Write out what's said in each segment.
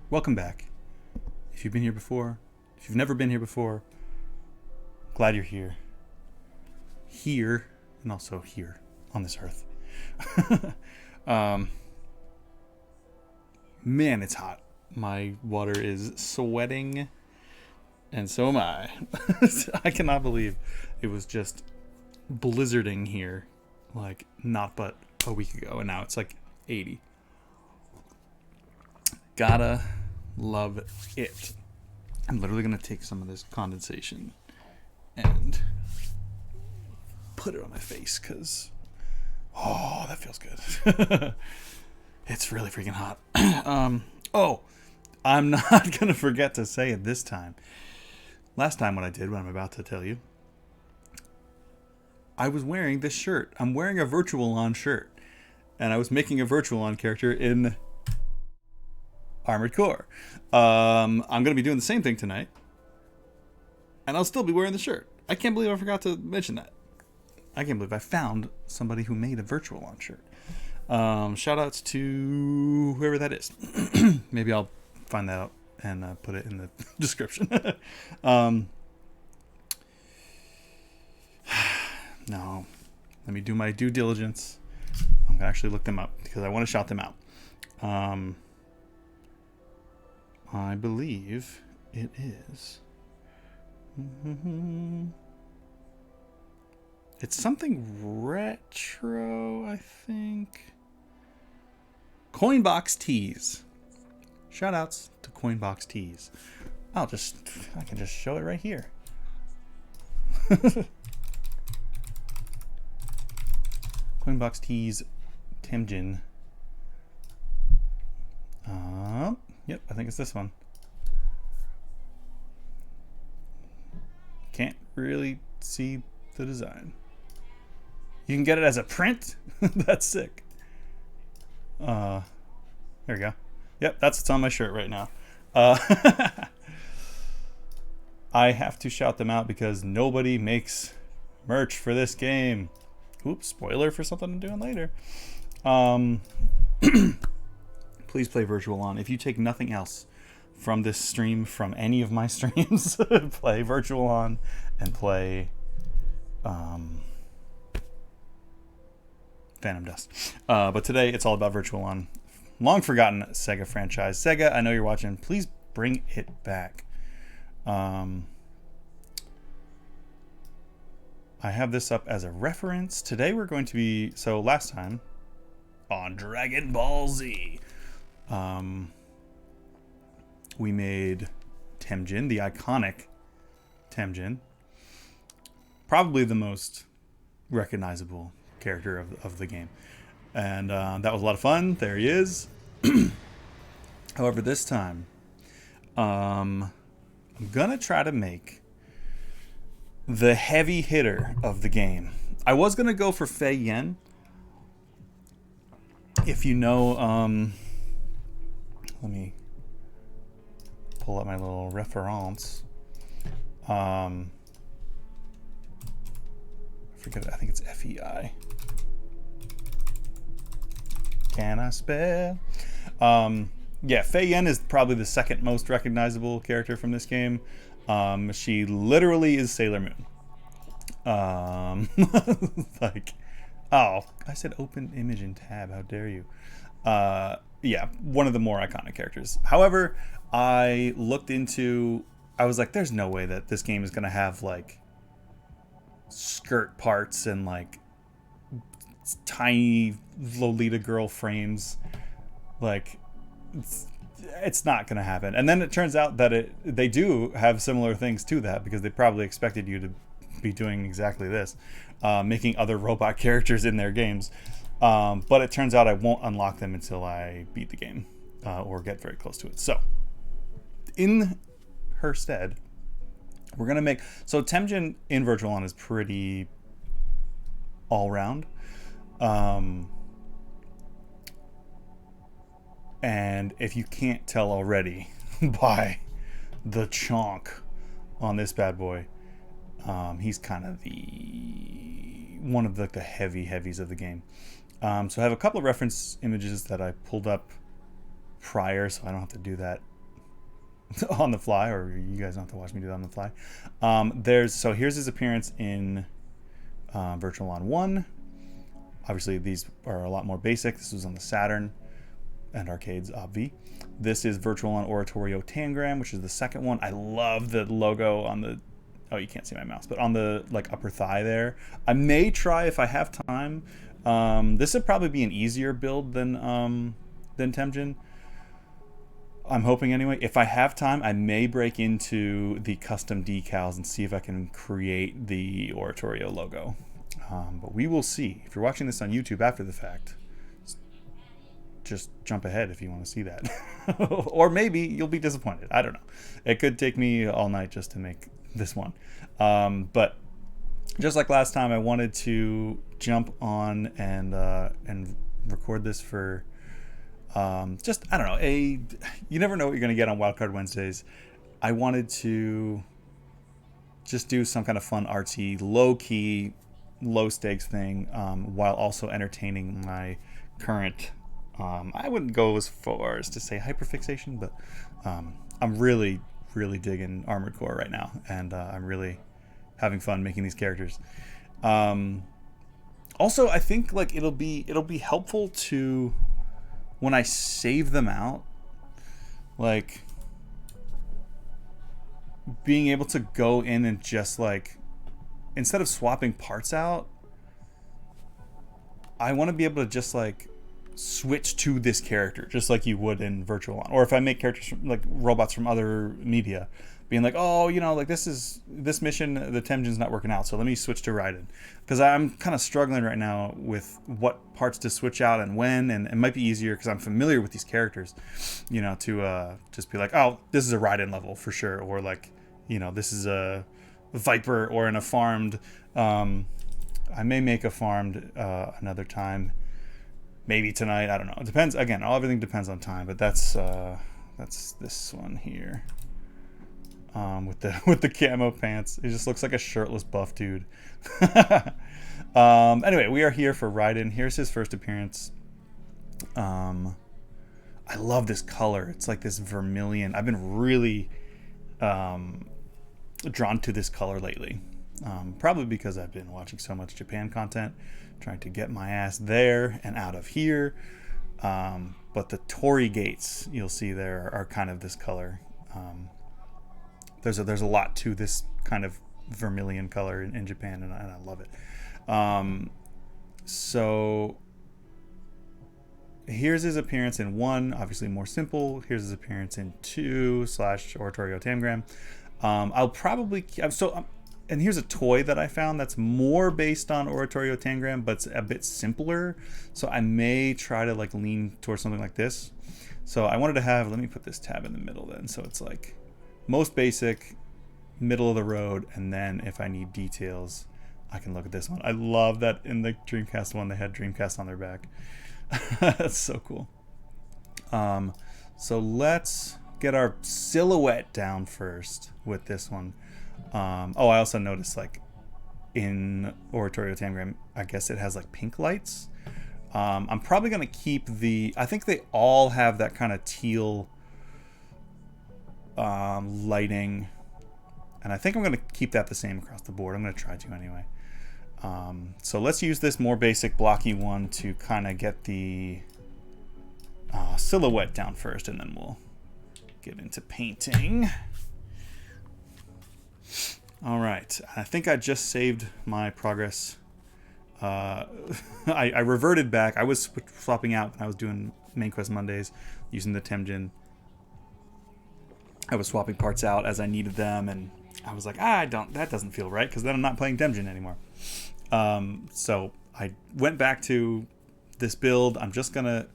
welcome back. If you've been here before, if you've never been here before, glad you're here. Here, and also here on this earth. Man, it's hot. My water is sweating, and so am I. I cannot believe it was just blizzarding here, like not but a week ago, and now it's like 80. Gotta love it. I'm literally gonna take some of this condensation and put it on my face because, oh, that feels good. It's really freaking hot. Oh, I'm not gonna forget to say it this time. Last time what I'm about to tell you, I was wearing this shirt. I'm wearing a Virtual On shirt, and I was making a Virtual On character in Armored Core. I'm gonna be doing the same thing tonight, and I'll still be wearing the shirt. I can't believe I forgot to mention that. I can't believe I found somebody who made a Virtual On shirt. Shout outs to whoever that is. Maybe I'll find that out and put it in the description. No, let me do my due diligence. I'm gonna actually look them up because I want to shout them out. I believe it is. It's something retro, I think. Coinbox Tees. Shoutouts to Coinbox Tees. I can just show it right here. Coinbox Tees Temjin. Yep, I think it's this one. Can't really see the design. You can get it as a print. That's sick. There we go. Yep, that's what's on my shirt right now. I have to shout them out because nobody makes merch for this game. Oops, spoiler for something I'm doing later. Please play Virtual On. If you take nothing else from this stream, from any of my streams, play Virtual On and play Phantom Dust. But today it's all about Virtual On. Long forgotten Sega franchise. Sega, I know you're watching. Please bring it back. I have this up as a reference. Today we're going to be... So last time on Dragon Ball Z, we made Temjin, the iconic Temjin. Probably the most recognizable character of the game. And that was a lot of fun. There he is. However, this time, I'm going to try to make the heavy hitter of the game. I was going to go for Fei Yen. If you know, let me pull up my little reference. I forget it. I think it's FEI. Can I spell? Yeah, Fei Yen is probably the second most recognizable character from this game. She literally is Sailor Moon. Like, oh, I said open image and tab. How dare you? Yeah, one of the more iconic characters. However, I looked into... I was like, there's no way that this game is going to have, like, skirt parts and, like, tiny Lolita girl frames. Like, it's not going to happen. And then it turns out that they do have similar things to that, because they probably expected you to be doing exactly this, making other robot characters in their games. But it turns out I won't unlock them until I beat the game, or get very close to it. So, in her stead, we're going to make... So Temjin in Virtual On is pretty all-round. And if you can't tell already by the chonk on this bad boy, he's kind of one of the heavies of the game. So I have a couple of reference images that I pulled up prior, so I don't have to do that on the fly, or you guys don't have to watch me do that on the fly. So here's his appearance in Virtual On 1. Obviously, these are a lot more basic. This was on the Saturn and arcades, obvi. This is Virtual On Oratorio Tangram, which is the second one. I love the logo on the, oh, you can't see my mouse, but on the like upper thigh there. I may try if I have time. This would probably be an easier build than Temjin. I'm hoping anyway. If I have time, I may break into the custom decals and see if I can create the Oratorio logo. But we will see. If you're watching this on YouTube after the fact, just jump ahead if you want to see that. Or maybe you'll be disappointed. I don't know. It could take me all night just to make this one. But just like last time, I wanted to jump on and record this for just, I don't know, you never know what you're going to get on Wildcard Wednesdays. I wanted to just do some kind of fun, artsy, low-key, low-stakes thing while also entertaining my current, I wouldn't go as far as to say hyperfixation, but I'm really, really digging Armored Core right now, and I'm really having fun making these characters. Also, I think like it'll be helpful to, when I save them out, like being able to go in and just like, instead of swapping parts out, I want to be able to just like switch to this character just like you would in Virtual On. Or if I make characters from, like robots from other media, being like, oh, you know, like this mission, the Temjin's not working out, so let me switch to Raiden. Because I'm kind of struggling right now with what parts to switch out and when, and it might be easier because I'm familiar with these characters, you know, to just be like, oh, this is a Raiden level for sure, or like, you know, this is a Viper or in a farmed. I may make a farmed another time, maybe tonight. I don't know. It depends. Again, everything depends on time. But that's this one here. With the camo pants. It just looks like a shirtless buff dude. Anyway, we are here for Raiden. Here's his first appearance. I love this color. It's like this vermilion. I've been really drawn to this color lately. Probably because I've been watching so much Japan content, trying to get my ass there and out of here. But the Torii gates you'll see there are kind of this color. There's a lot to this kind of vermilion color in Japan, and I love it. So here's his appearance in 1, obviously more simple. Here's his appearance in 2 / Oratorio Tangram. I'll probably and here's a toy that I found that's more based on Oratorio Tangram, but it's a bit simpler. So I may try to like lean towards something like this. So I wanted to have, let me put this tab in the middle then, so it's like most basic, middle of the road, and then if I need details, I can look at this one. I love that in the Dreamcast one they had Dreamcast on their back. That's so cool. So let's get our silhouette down first with this one. I also noticed like in Oratorio Tangram, I guess it has like pink lights. I'm probably gonna keep I think they all have that kind of teal lighting, and I think I'm going to keep that the same across the board. I'm going to try to anyway. So let's use this more basic blocky one to kind of get the silhouette down first, and then we'll get into painting. All right, I think I just saved my progress. I reverted back. I was swapping out when I was doing Main Quest Mondays using the Temjin. I was swapping parts out as I needed them, and I was like, that doesn't feel right, because then I'm not playing Temjin anymore. So I went back to this build. I'm just gonna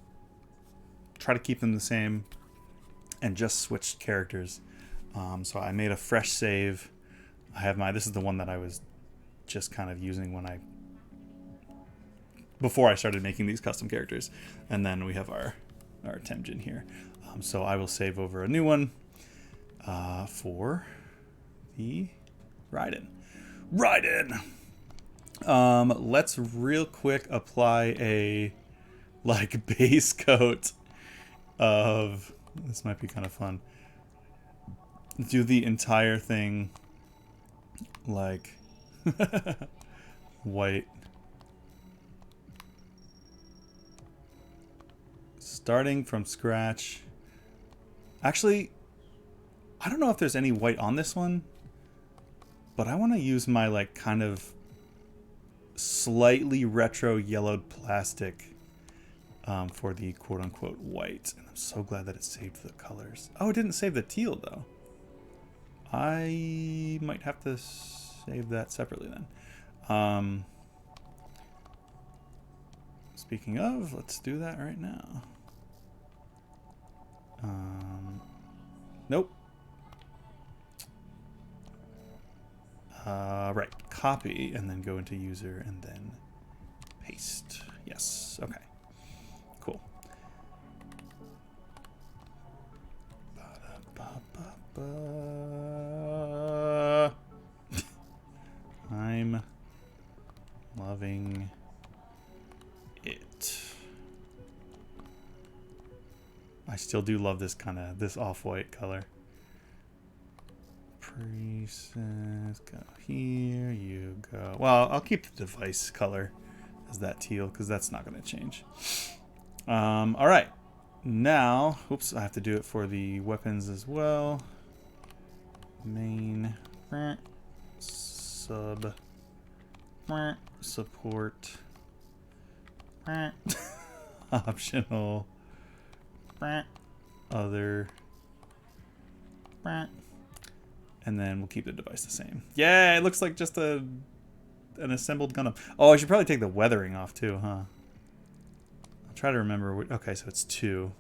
try to keep them the same and just switch characters. So I made a fresh save. I have this is the one that I was just kind of using before I started making these custom characters. And then we have our Temjin here. So I will save over a new one. For the Raiden. Let's real quick apply a like base coat of, this might be kind of fun, do the entire thing like white. Starting from scratch. Actually, I don't know if there's any white on this one, but I want to use my like kind of slightly retro yellowed plastic for the quote-unquote white. And I'm so glad that it saved the colors. Oh, it didn't save the teal though. I might have to save that separately then. Speaking of, let's do that right now. Nope. Right, copy and then go into user and then paste. Yes, okay. Cool. I'm loving it. I still do love this this off-white color. Presets, go here, you go. Well, I'll keep the device color as that teal because that's not going to change. All right. Now, oops, I have to do it for the weapons as well. Main, sub, support, optional, other, and then we'll keep the device the same. Yeah, it looks like just an assembled Gundam. Oh, I should probably take the weathering off too, huh? I'll try to remember. Okay, so it's 2.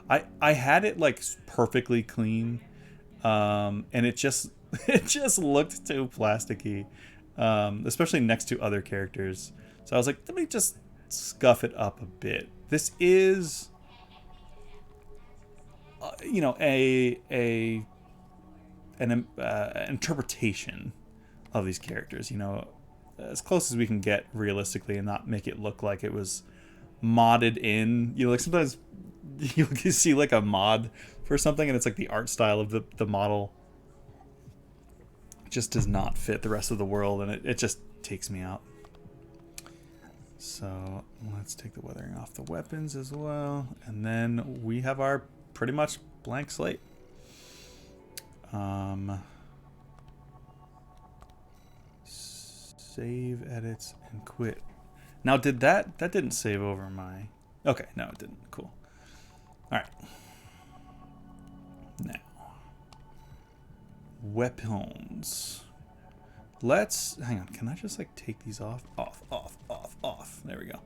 I had it like perfectly clean, and it just looked too plasticky, especially next to other characters. So I was like, let me just scuff it up a bit. This is, you know, an interpretation of these characters, you know, as close as we can get realistically and not make it look like it was modded in. You know, like sometimes you see like a mod for something and it's like the art style of the model just does not fit the rest of the world, and it just takes me out. So let's take the weathering off the weapons as well, and then we have our pretty much blank slate. Save edits and quit. Now that didn't save over my, okay, no it didn't. Cool. All right, now weapons. Let's hang on, can I just like take these off? Off. There we go.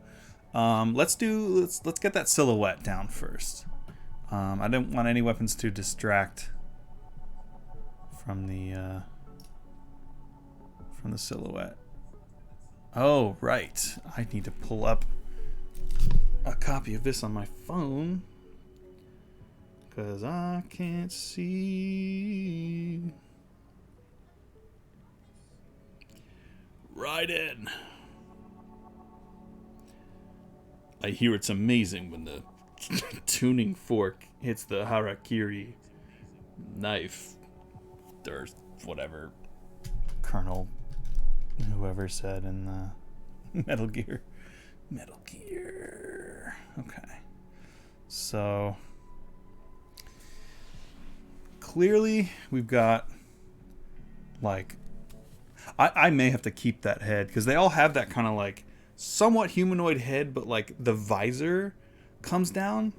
Let's get that silhouette down first. I didn't want any weapons to distract from the silhouette. Oh, right. I need to pull up a copy of this on my phone because I can't see. Raiden. I hear it's amazing when the tuning fork hits the harakiri knife or whatever Colonel whoever said in the Metal Gear. Okay, so clearly we've got like I may have to keep that head because they all have that kind of like somewhat humanoid head, but like the visor comes down,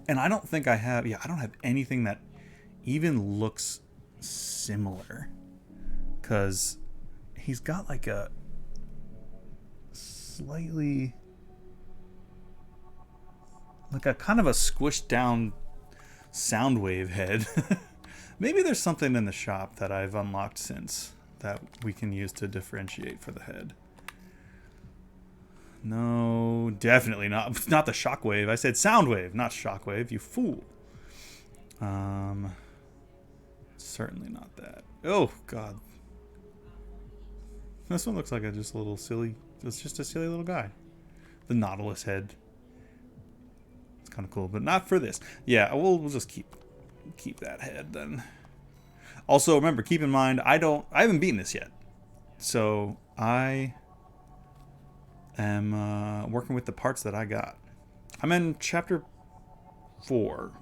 and I don't think I have I don't have anything that even looks similar, because he's got like a slightly like a kind of a squished down Soundwave head. Maybe there's something in the shop that I've unlocked since that we can use to differentiate for the head. No, definitely not. It's not the Shockwave. I said Soundwave, not Shockwave, you fool. Certainly not that. Oh, God. This one looks like just a little silly. It's just a silly little guy. The Nautilus head. It's kind of cool, but not for this. Yeah, we'll just keep keep that head then. Also, remember, keep in mind, I haven't beaten this yet. So, I am working with the parts that I got. I'm in chapter 4.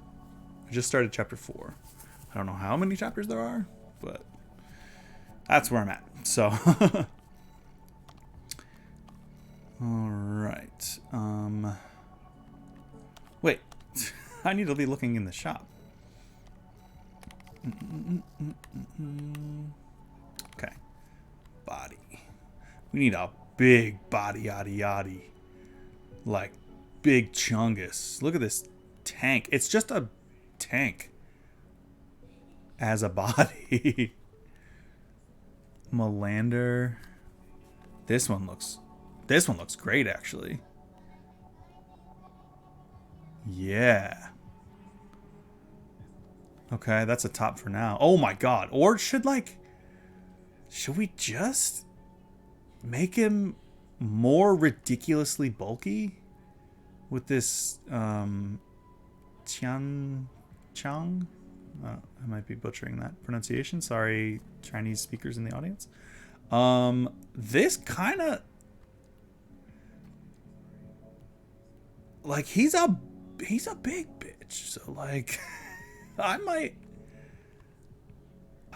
I just started chapter 4. I don't know how many chapters there are, but that's where I'm at. So, alright. Wait. I need to be looking in the shop. Okay. Body. We need a big body yaddy yaddy. Like, big chungus. Look at this tank. It's just a tank. As a body. Melander. This one looks great, actually. Yeah. Okay, that's a top for now. Oh my god. Or should we just make him more ridiculously bulky with this Chang? I might be butchering that pronunciation. Sorry, Chinese speakers in the audience. This kind of like he's a big bitch. So like I've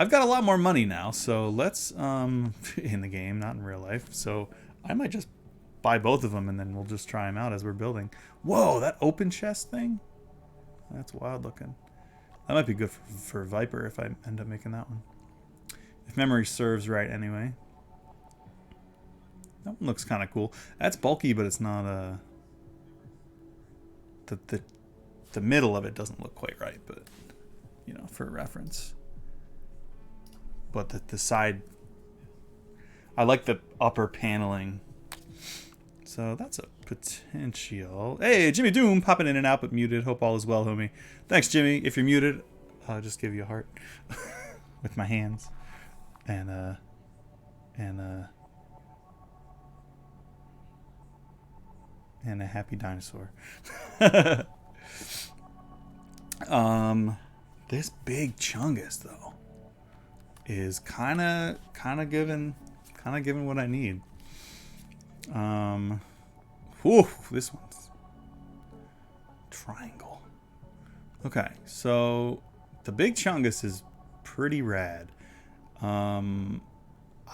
got a lot more money now, so let's in the game, not in real life. So I might just buy both of them and then we'll just try them out as we're building. Whoa, that open chest thing? That's wild looking. That might be good for Viper if I end up making that one. If memory serves right anyway. That one looks kind of cool. That's bulky, but it's not the middle of it doesn't look quite right, but you know, for reference. But the side, I like the upper paneling. So that's a potential. Hey, Jimmy Doom popping in and out but muted. Hope all is well, homie. Thanks, Jimmy. If you're muted, I'll just give you a heart with my hands. And a happy dinosaur. This big chungus though is kind of giving what I need. Whew, this one's triangle. Okay, so the big chungus is pretty rad. I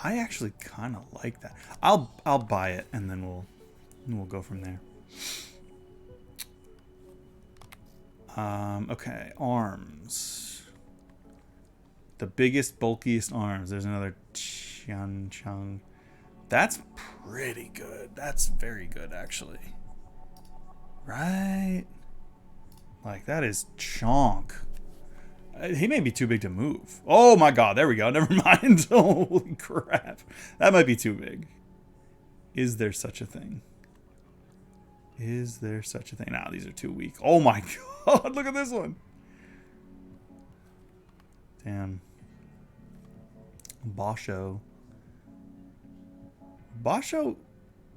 actually kind of like that. I'll buy it and then we'll go from there. Okay, arms. The biggest, bulkiest arms. There's another Chung. That's pretty good. That's very good, actually. Right? Like, that is chonk. He may be too big to move. Oh my god, there we go. Never mind. Holy crap. That might be too big. Is there such a thing? Is there such a thing? Nah, these are too weak. Oh my god, look at this one. Damn. Basho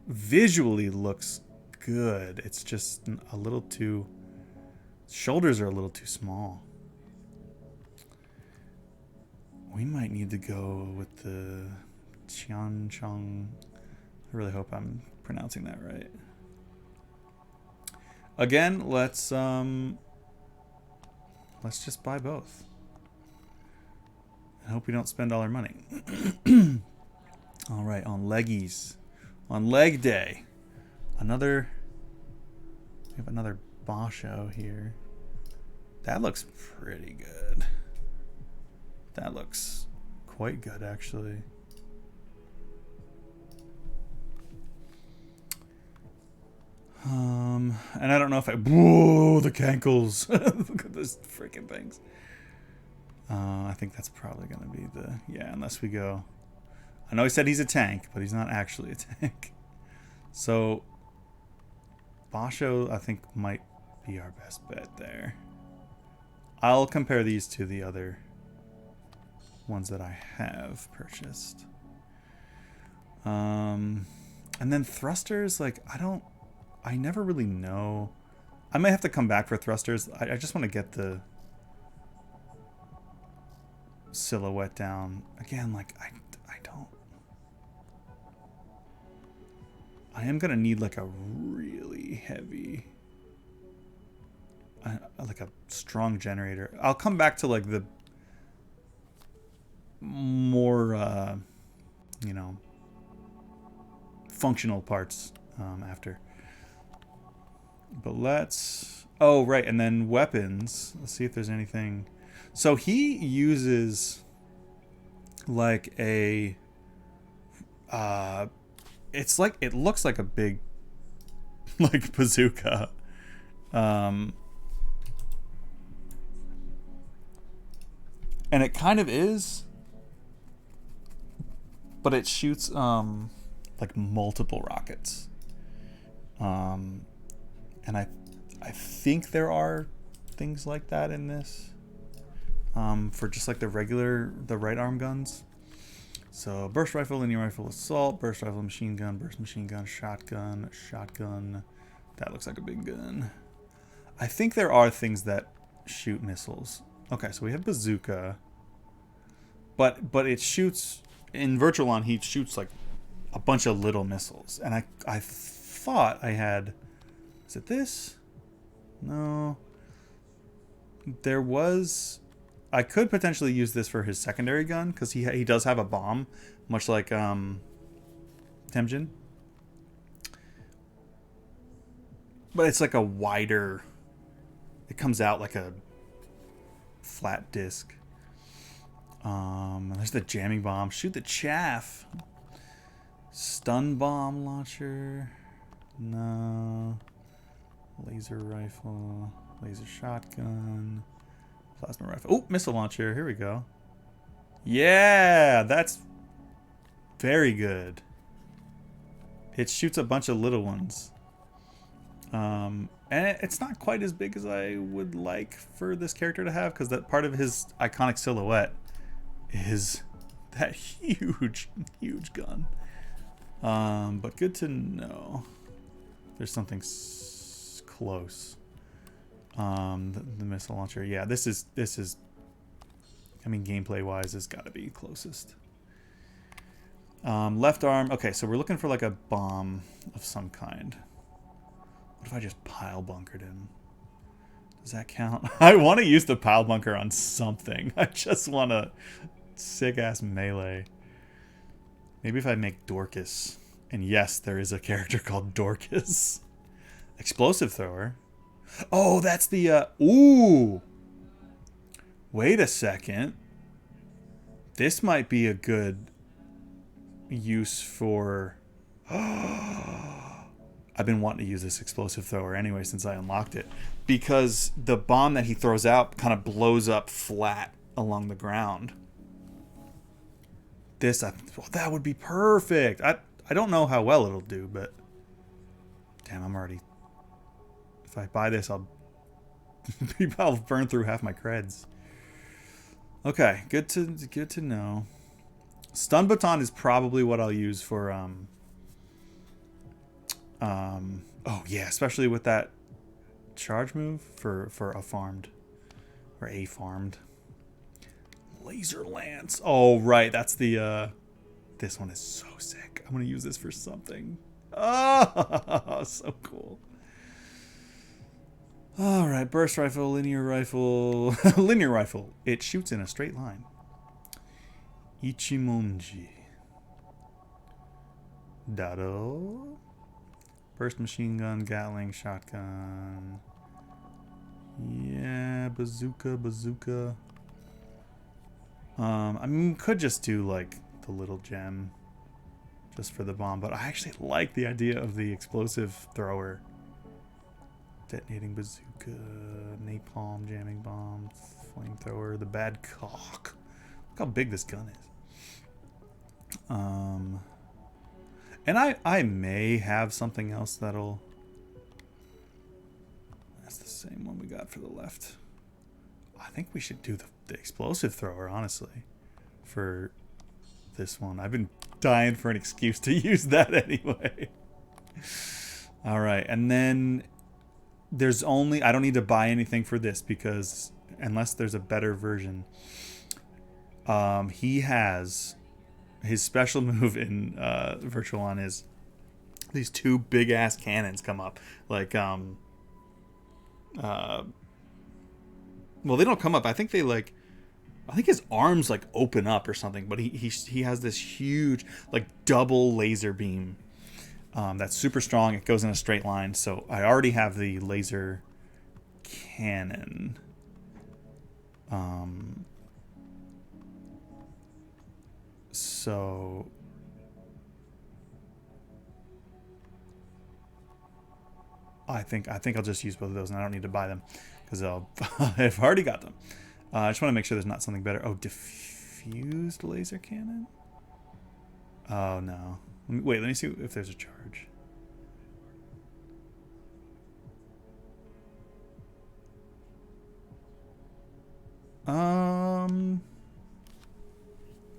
visually looks good. It's just a little too... Shoulders are a little too small. We might need to go with the Chong. I really hope I'm pronouncing that right. Again, let's just buy both. I hope we don't spend all our money. All right, on leggies, on leg day, we have another Basho here. That looks pretty good. That looks quite good, actually. And I don't know if whoa, the cankles. Look at those freaking things. I think that's probably going to be yeah, unless we go. I know he said he's a tank, but he's not actually a tank. So, Basho, I think, might be our best bet there. I'll compare these to the other ones that I have purchased. And then thrusters, like, I never really know. I might have to come back for thrusters. I just want to get the silhouette down. Again, like, I don't... I am gonna need like a really heavy... like a strong generator. I'll come back to like the more, you know, functional parts after. But let's... Oh, right. And then weapons. Let's see if there's anything. So he uses like a... it's like... It looks like a big like bazooka. And it kind of is. But it shoots like multiple rockets. And I think there are things like that in this. For just like the right arm guns. So burst rifle, linear rifle, assault, burst rifle, machine gun, shotgun. That looks like a big gun. I think there are things that shoot missiles. Okay, so we have bazooka. But it shoots... In Virtualon, he shoots like a bunch of little missiles. And I thought I had... Is it this? No. There was... I could potentially use this for his secondary gun, because he does have a bomb, much like Temjin. But it's like a wider... It comes out like a flat disc. There's the jamming bomb. Shoot the chaff. Stun bomb launcher. No. Laser rifle. Laser shotgun. Plasma rifle. Oh, missile launcher. Here we go. Yeah, that's very good. It shoots a bunch of little ones. And it's not quite as big as I would like for this character to have, because that part of his iconic silhouette is that huge gun. But good to know. There's something close. The missile launcher. Yeah, this is. I mean, gameplay wise, it's got to be closest. Left arm. Okay, so we're looking for like a bomb of some kind. What if I just pile bunkered him? Does that count? I want to use the pile bunker on something. I just want a sick ass melee. Maybe if I make Dorcas. And yes, there is a character called Dorcas. Explosive thrower. Oh, that's the ooh. Wait a second. This might be a good use for... I've been wanting to use this explosive thrower anyway since I unlocked it. Because the bomb that he throws out kind of blows up flat along the ground. This, well, that would be perfect. I don't know how well it'll do, but... Damn, I'm already... If I buy this, I'll burn through half my creds. Okay, good to know. Stun baton is probably what I'll use for oh yeah, especially with that charge move for a farmed laser lance. Oh right, that's the this one is so sick. I'm gonna use this for something. Oh, so cool. All right, burst rifle, linear rifle. Linear rifle. It shoots in a straight line. Ichimonji. Dado. Burst machine gun, Gatling, shotgun. Yeah, bazooka. I mean, could just do like the little gem just for the bomb, but I actually like the idea of the explosive thrower. Detonating bazooka, napalm, jamming bomb, flamethrower, the bad cock. Look how big this gun is. And I may have something else that'll... That's the same one we got for the left. I think we should do the explosive thrower, honestly, for this one. I've been dying for an excuse to use that anyway. All right, and then there's only... I don't need to buy anything for this because unless there's a better version, He has his special move in Virtual On is these two big ass cannons come up. Like uh well, they don't come up. I think they like I think his arms like open up or something, but he has this huge like double laser beam that's super strong. It goes in a straight line. So I already have the laser cannon. So I think I'll just use both of those, and I don't need to buy them because I've already got them. I just want to make sure there's not something better. Oh, diffused laser cannon. Oh no. Wait, let me see if there's a charge.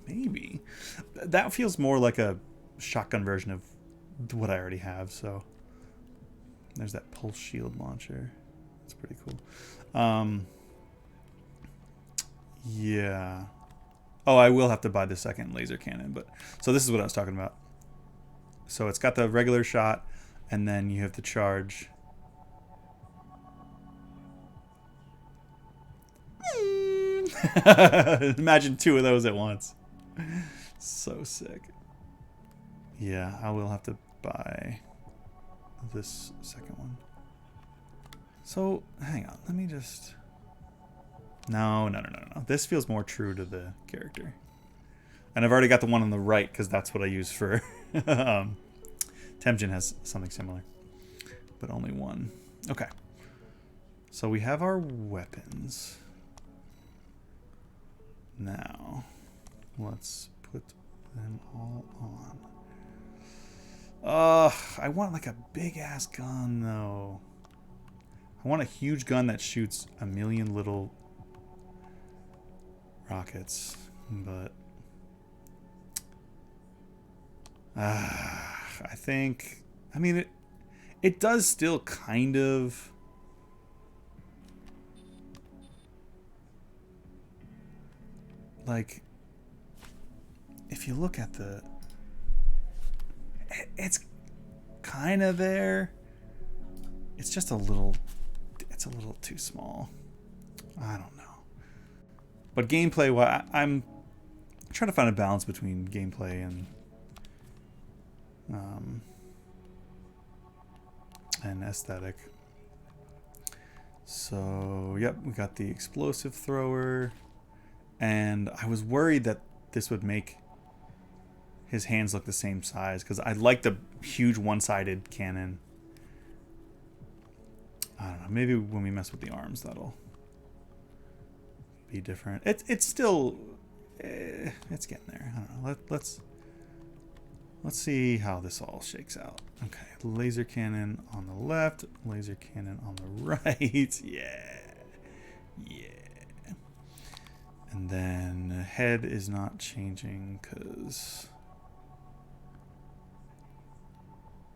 Maybe that feels more like a shotgun version of what I already have. So there's that pulse shield launcher. That's pretty cool. Yeah. Oh, I will have to buy the second laser cannon, but so this is what I was talking about. So it's got the regular shot, and then you have to charge. Imagine two of those at once. So sick. Yeah, I will have to buy this second one. So, hang on. Let me just... No. This feels more true to the character. And I've already got the one on the right because that's what I use for... Temjin has something similar. But only one. Okay. So we have our weapons. Now, let's put them all on. I want like a big ass gun though. I want a huge gun that shoots a million little rockets, but I think, I mean, it does still kind of like, if you look at the, it's kind of there. It's just a little too small. I don't know. But gameplay, well, I'm trying to find a balance between gameplay and aesthetic. So, yep, we got the explosive thrower. And I was worried that this would make his hands look the same size because I like the huge one-sided cannon. I don't know. Maybe when we mess with the arms, that'll be different. It's still it's getting there. I don't know. Let's see how this all shakes out. Okay, laser cannon on the left, laser cannon on the right. Yeah. And then head is not changing because,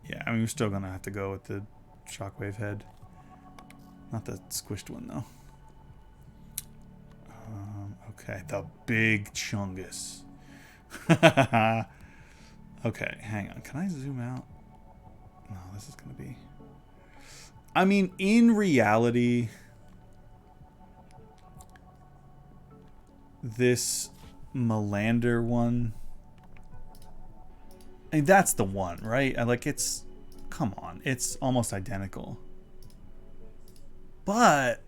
yeah, I mean, we're still gonna have to go with the shockwave head. Not the squished one, though. Okay, the big chungus. Okay, hang on. Can I zoom out? No, this is going to be... I mean, in reality, this Melander one... I mean, that's the one, right? It's... Come on. It's almost identical. But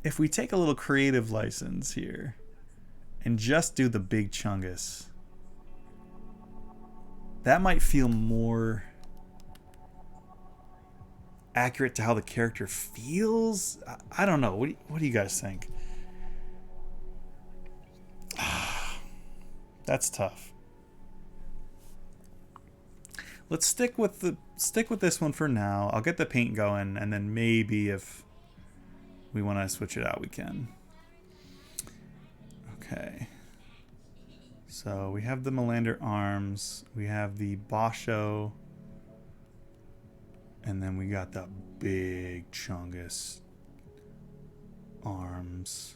if we take a little creative license here and just do the big chungus, that might feel more accurate to how the character feels. I don't know. What do you guys think? That's tough. Let's stick with this one for now. I'll get the paint going, and then maybe if we want to switch it out, we can. Okay. So we have the Melander arms. We have the Basho. And then we got the big Chungus arms.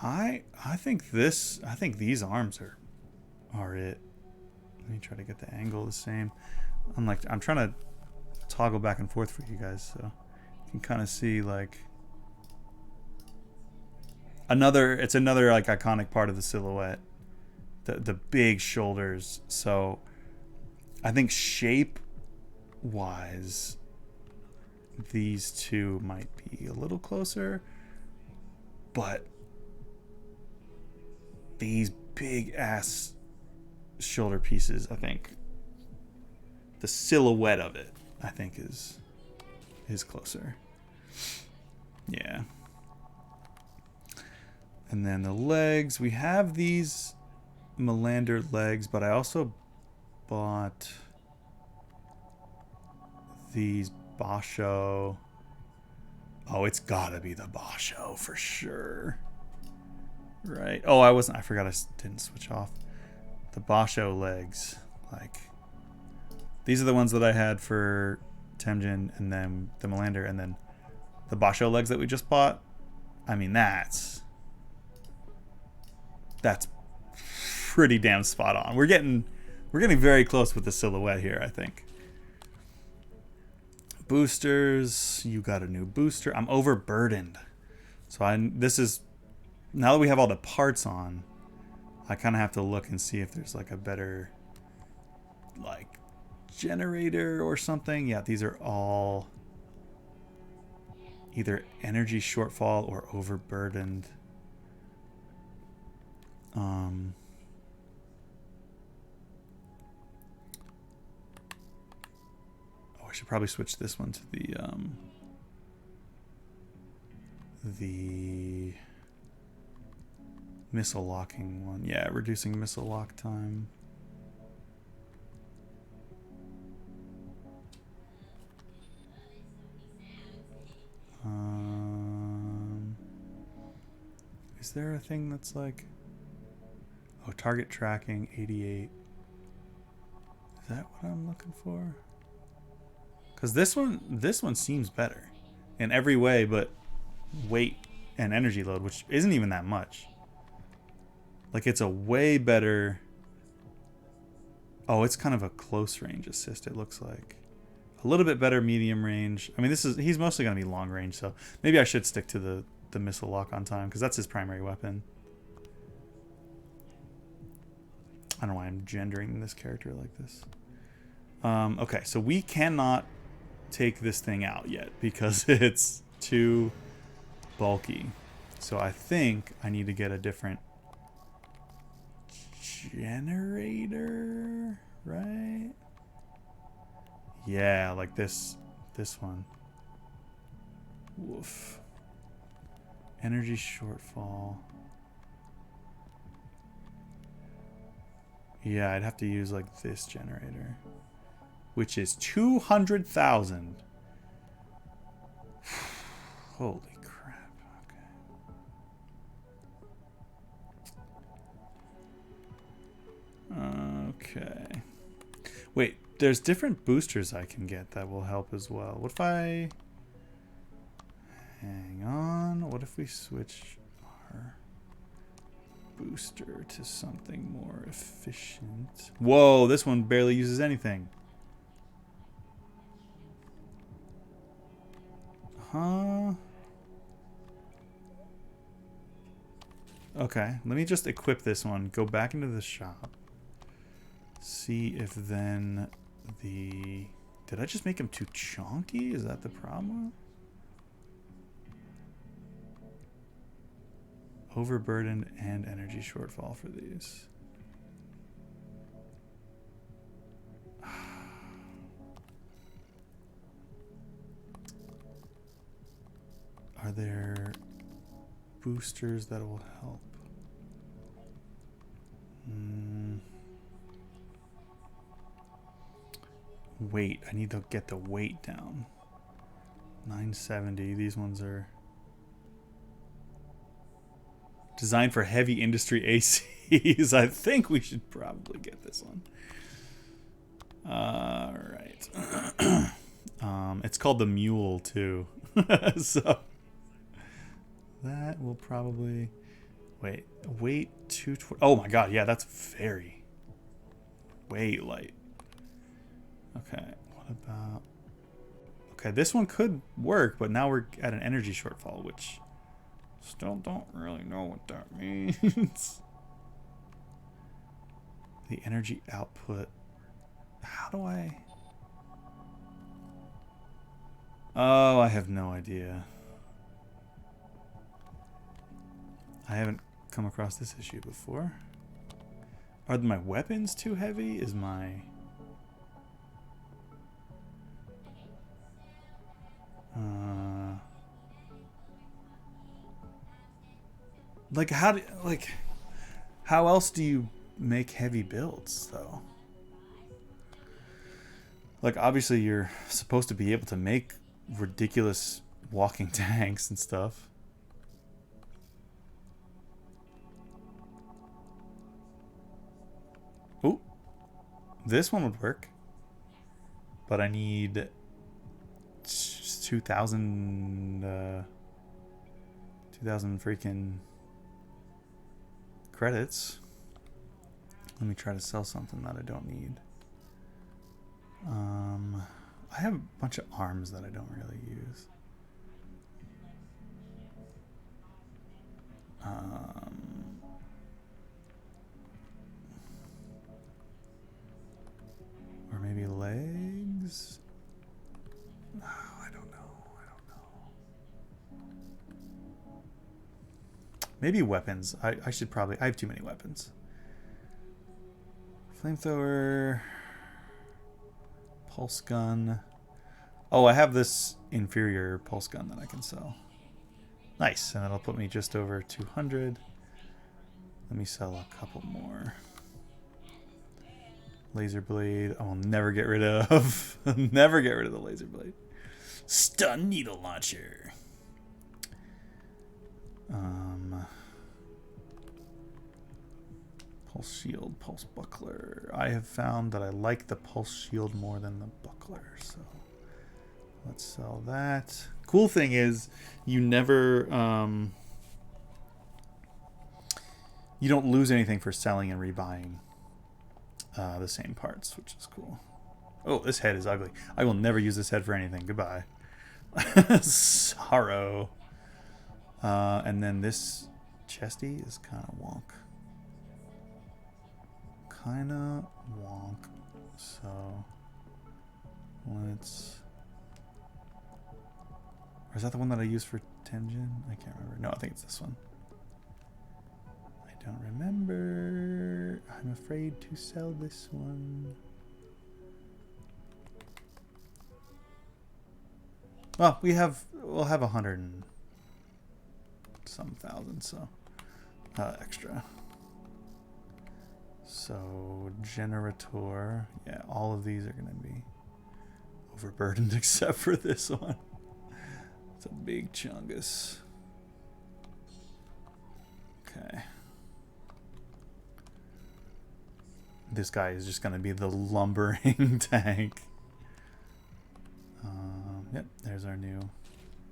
I think these arms are it. Let me try to get the angle the same. I'm trying to toggle back and forth for you guys so you can kind of see like it's another like iconic part of the silhouette. The big shoulders. So I think shape wise these two might be a little closer, but these big ass shoulder pieces, I think the silhouette of it I think is closer. Yeah. And then the legs, we have these Melander legs, but I also bought these Basho. Oh, it's gotta be the Basho for sure. Right. Oh, I forgot I didn't switch off. The Basho legs. Like, these are the ones that I had for Temjin, and then the Melander, and then the Basho legs that we just bought. I mean, that's pretty damn spot on. We're getting very close with the silhouette here, I think. Boosters, you got a new booster. I'm overburdened. So this is, now that we have all the parts on, I kind of have to look and see if there's like a better like generator or something. Yeah, these are all either energy shortfall or overburdened. I should probably switch this one to the missile locking one. Yeah, reducing missile lock time. Is there a thing that's like, oh, target tracking 88? Is that what I'm looking for? Because this one seems better in every way, but weight and energy load, which isn't even that much. Like, it's a way better. Oh, it's kind of a close range assist, it looks like. A little bit better medium range. I mean, he's mostly going to be long range, so maybe I should stick to the missile lock on time, because that's his primary weapon. I don't know why I'm gendering this character like this. Okay, so we cannot take this thing out yet because it's too bulky. So I think I need to get a different generator, right? Yeah, like this one. Woof. Energy shortfall. Yeah, I'd have to use like this generator, which is 200,000. Holy crap. Okay. Wait, there's different boosters I can get that will help as well. What if I... Hang on. What if we switch our booster to something more efficient? Whoa, this one barely uses anything. Huh? Okay, let me just equip this one. Go back into the shop. See if then the... Did I just make him too chonky? Is that the problem? Overburdened and energy shortfall for these. Are there boosters that will help? Weight. I need to get the weight down. 970. These ones are designed for heavy industry ACs. I think we should probably get this one. All right. It's called the Mule too. So that will probably... Wait, weight 220. Oh my god, yeah, that's very way light. Okay, what about... Okay, this one could work, but now we're at an energy shortfall, which still don't really know what that means. The energy output. How do I... Oh, I have no idea. I haven't come across this issue before. Are my weapons too heavy? Is my... like how else do you make heavy builds though? Like obviously you're supposed to be able to make ridiculous walking tanks and stuff. Ooh, this one would work, but I need 2,000 freaking credits. Let me try to sell something that I don't need. I have a bunch of arms that I don't really use. Or maybe legs? Oh, I don't know. Maybe weapons. I should probably... I have too many weapons. Flamethrower. Pulse gun. Oh, I have this inferior pulse gun that I can sell. Nice. And that'll put me just over 200. Let me sell a couple more. Laser blade. I will never get rid of. Never get rid of the laser blade. Stun needle launcher. Pulse shield, pulse buckler. I have found that I like the pulse shield more than the buckler, so let's sell that. Cool thing is, you never, you don't lose anything for selling and rebuying the same parts, which is cool. Oh, this head is ugly. I will never use this head for anything. Goodbye. Sorrow. And then this chesty is kind of wonk. So let's... Or is that the one that I used for Tenjin? I can't remember. No, I think it's this one. I don't remember. I'm afraid to sell this one. Well, we'll have 100 and some thousand, so extra. So generator, yeah, all of these are going to be overburdened except for this one. It's a big chungus. Okay. This guy is just going to be the lumbering tank. Yep, there's our new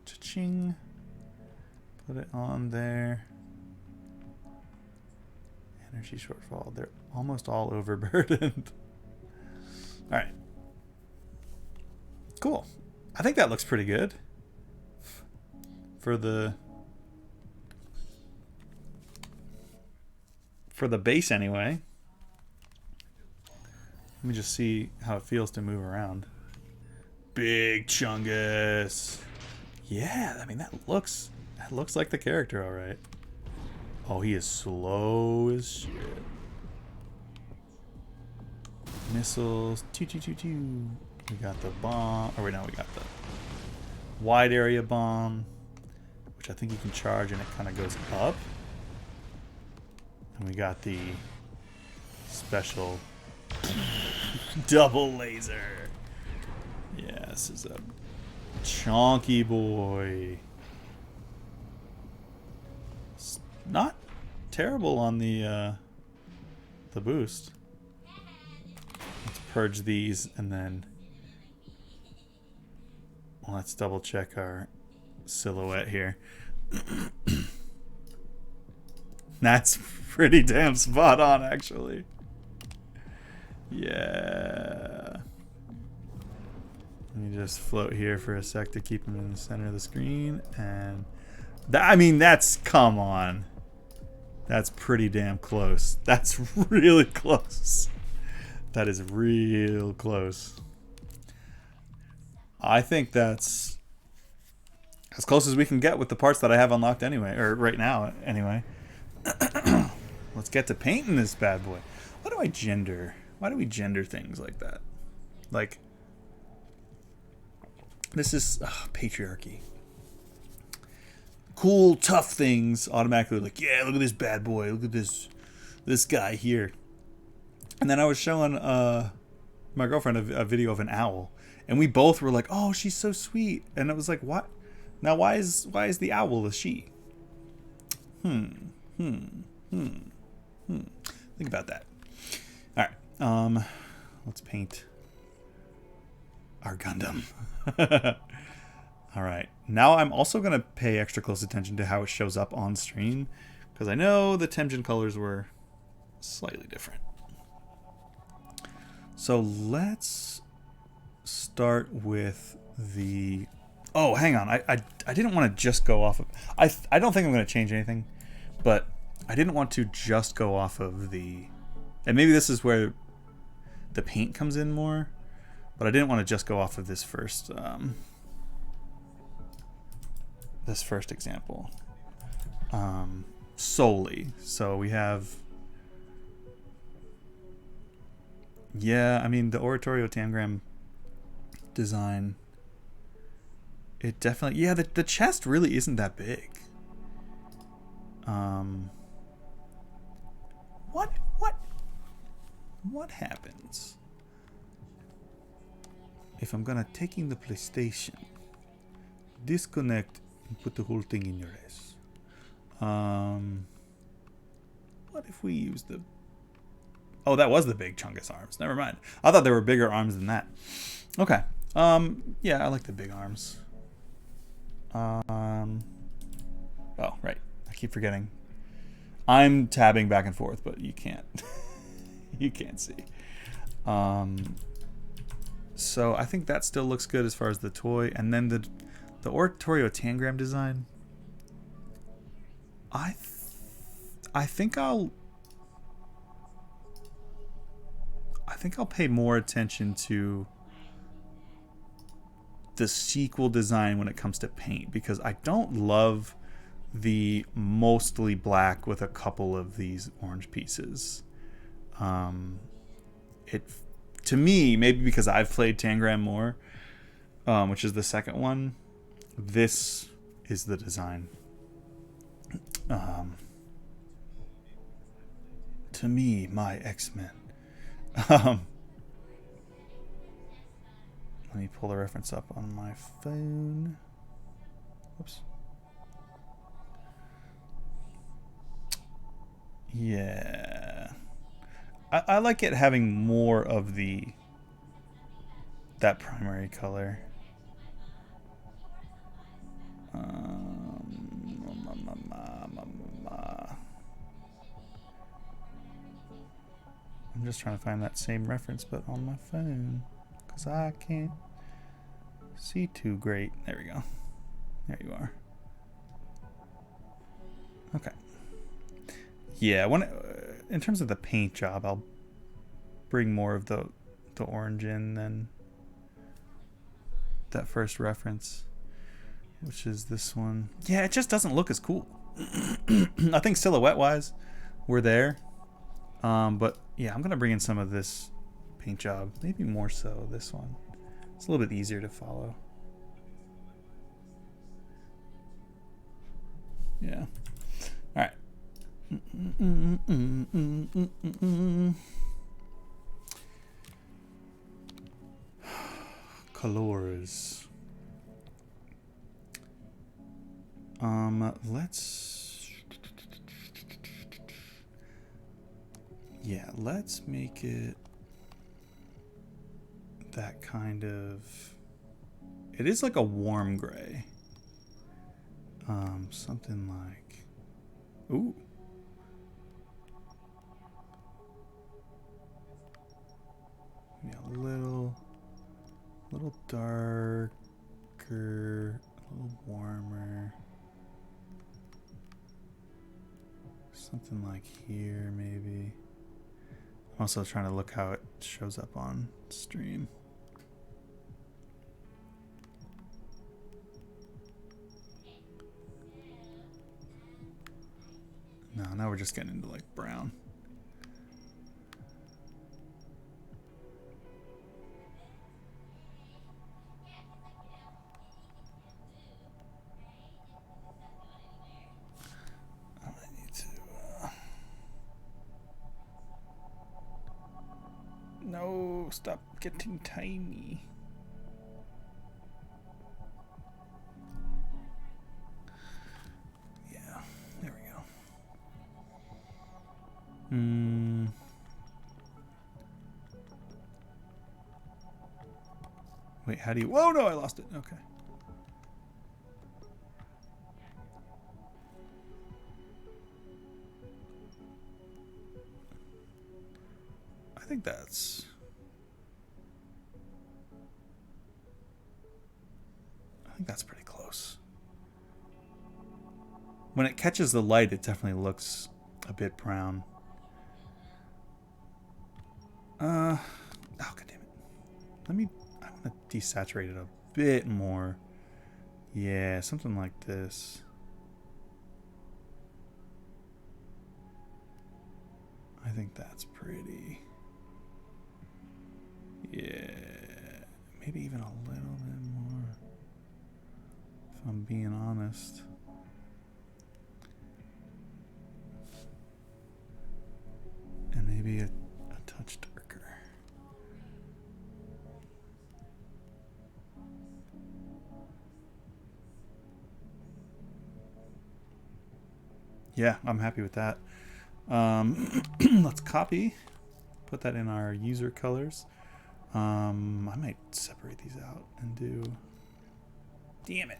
cha-ching. Put it on there. Energy shortfall. They're almost all overburdened. All right. Cool. I think that looks pretty good. For the base anyway. Let me just see how it feels to move around. Big chungus. Yeah, I mean that looks like the character, all right. Oh, he is slow as shit. Missiles. We got the bomb. Oh wait, no, we got the wide area bomb, which I think you can charge and it kind of goes up. And we got the special double laser. Yeah, this is a chonky boy. It's not terrible on the boost. Let's purge these and then let's double check our silhouette here. That's pretty damn spot on, actually. Yeah. Let me just float here for a sec to keep him in the center of the screen. And I mean, that's, come on. That's pretty damn close. That's really close. That is real close. I think that's as close as we can get with the parts that I have unlocked anyway, or right now anyway. Let's get to painting this bad boy. What do I gender? Why do we gender things like that? Like, this is patriarchy. Cool, tough things automatically like, yeah, look at this bad boy. Look at this guy here. And then I was showing my girlfriend a video of an owl, and we both were like, "Oh, she's so sweet." And it was like, "What? Now, why is the owl a she?" Think about that. All right. Let's paint our Gundam. All right. Now I'm also gonna pay extra close attention to how it shows up on screen, because I know the Temjin colors were slightly different. So let's start with the... Oh, hang on. I didn't want to just go off of... I don't think I'm going to change anything, but I didn't want to just go off of the... And maybe this is where the paint comes in more, but I didn't want to just go off of this first example solely. So we have... Yeah, I mean, the Oratorio Tangram design, it definitely... Yeah, the chest really isn't that big. What happens if I'm gonna taking the PlayStation, disconnect, and put the whole thing in your ass? What if we use the... Oh, that was the big Chungus arms. Never mind. I thought there were bigger arms than that. Okay. Yeah, I like the big arms. Oh, right. I keep forgetting. I'm tabbing back and forth, but you can't. You can't see. So I think that still looks good as far as the toy. And then the Oratorio Tangram design. I think I'll pay more attention to the sequel design when it comes to paint, because I don't love the mostly black with a couple of these orange pieces. To me, maybe because I've played Tangram more, which is the second one, this is the design. To me, my X-Men. Let me pull the reference up on my phone. Whoops. Yeah. I like it having more of that primary color. I'm just trying to find that same reference, but on my phone, because I can't see too great. There we go. There you are. Okay. Yeah, in terms of the paint job, I'll bring more of the orange in than that first reference, which is this one. Yeah, it just doesn't look as cool. I think silhouette-wise, we're there. But yeah, I'm gonna bring in some of this paint job, maybe more so this one. It's a little bit easier to follow. Yeah. All right. Colors. Let's make it that kind of... It is like a warm gray. Something like... Ooh. little darker, a little warmer. Something like here, maybe. I'm also trying to look how it shows up on stream. No, now we're just getting into like brown. I might need to. No, stop getting tiny. Wait, how do you... Whoa, no, I lost it. Okay. I think that's... pretty close. When it catches the light, it definitely looks a bit brown. Oh, god damn it. I want to desaturate it a bit more. Yeah, something like this. I think that's pretty. Yeah, maybe even a little bit more, if I'm being honest. And maybe a touch darker. Yeah, I'm happy with that. Let's copy, put that in our user colors. I might separate these out and do... Damn it.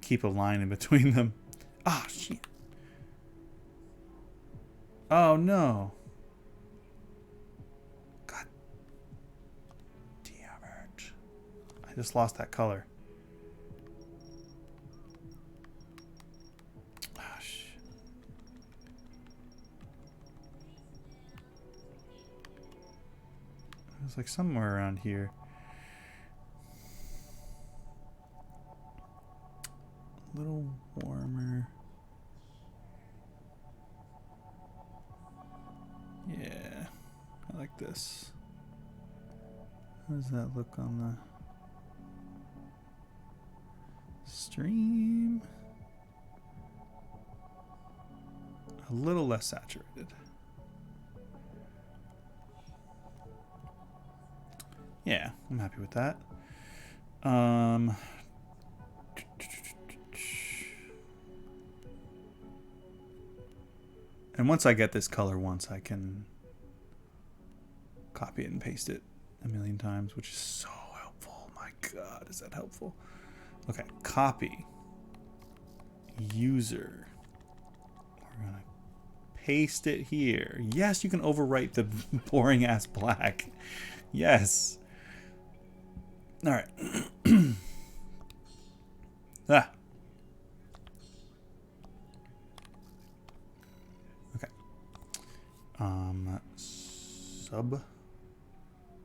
Keep a line in between them. Ah, shit. Oh, no. God damn it. I just lost that color. It's like somewhere around here. A little warmer. Yeah, I like this. How does that look on the stream? A little less saturated. Yeah, I'm happy with that. And once I get this color once, I can copy it and paste it a million times, which is so helpful. My God, is that helpful? Okay, copy. User. We're gonna paste it here. Yes, you can overwrite the boring ass black. Yes. All right. Ah. Okay.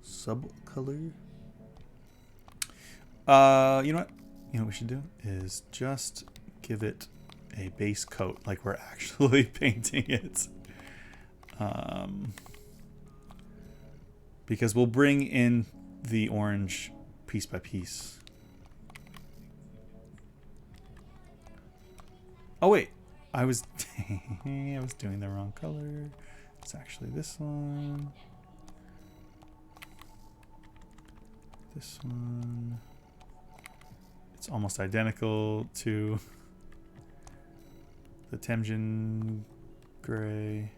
Sub color. You know what? You know what we should do is just give it a base coat like we're actually painting it. Because we'll bring in the orange piece by piece. Oh wait, I was doing the wrong color. It's actually this one. This one. It's almost identical to the Temjin gray.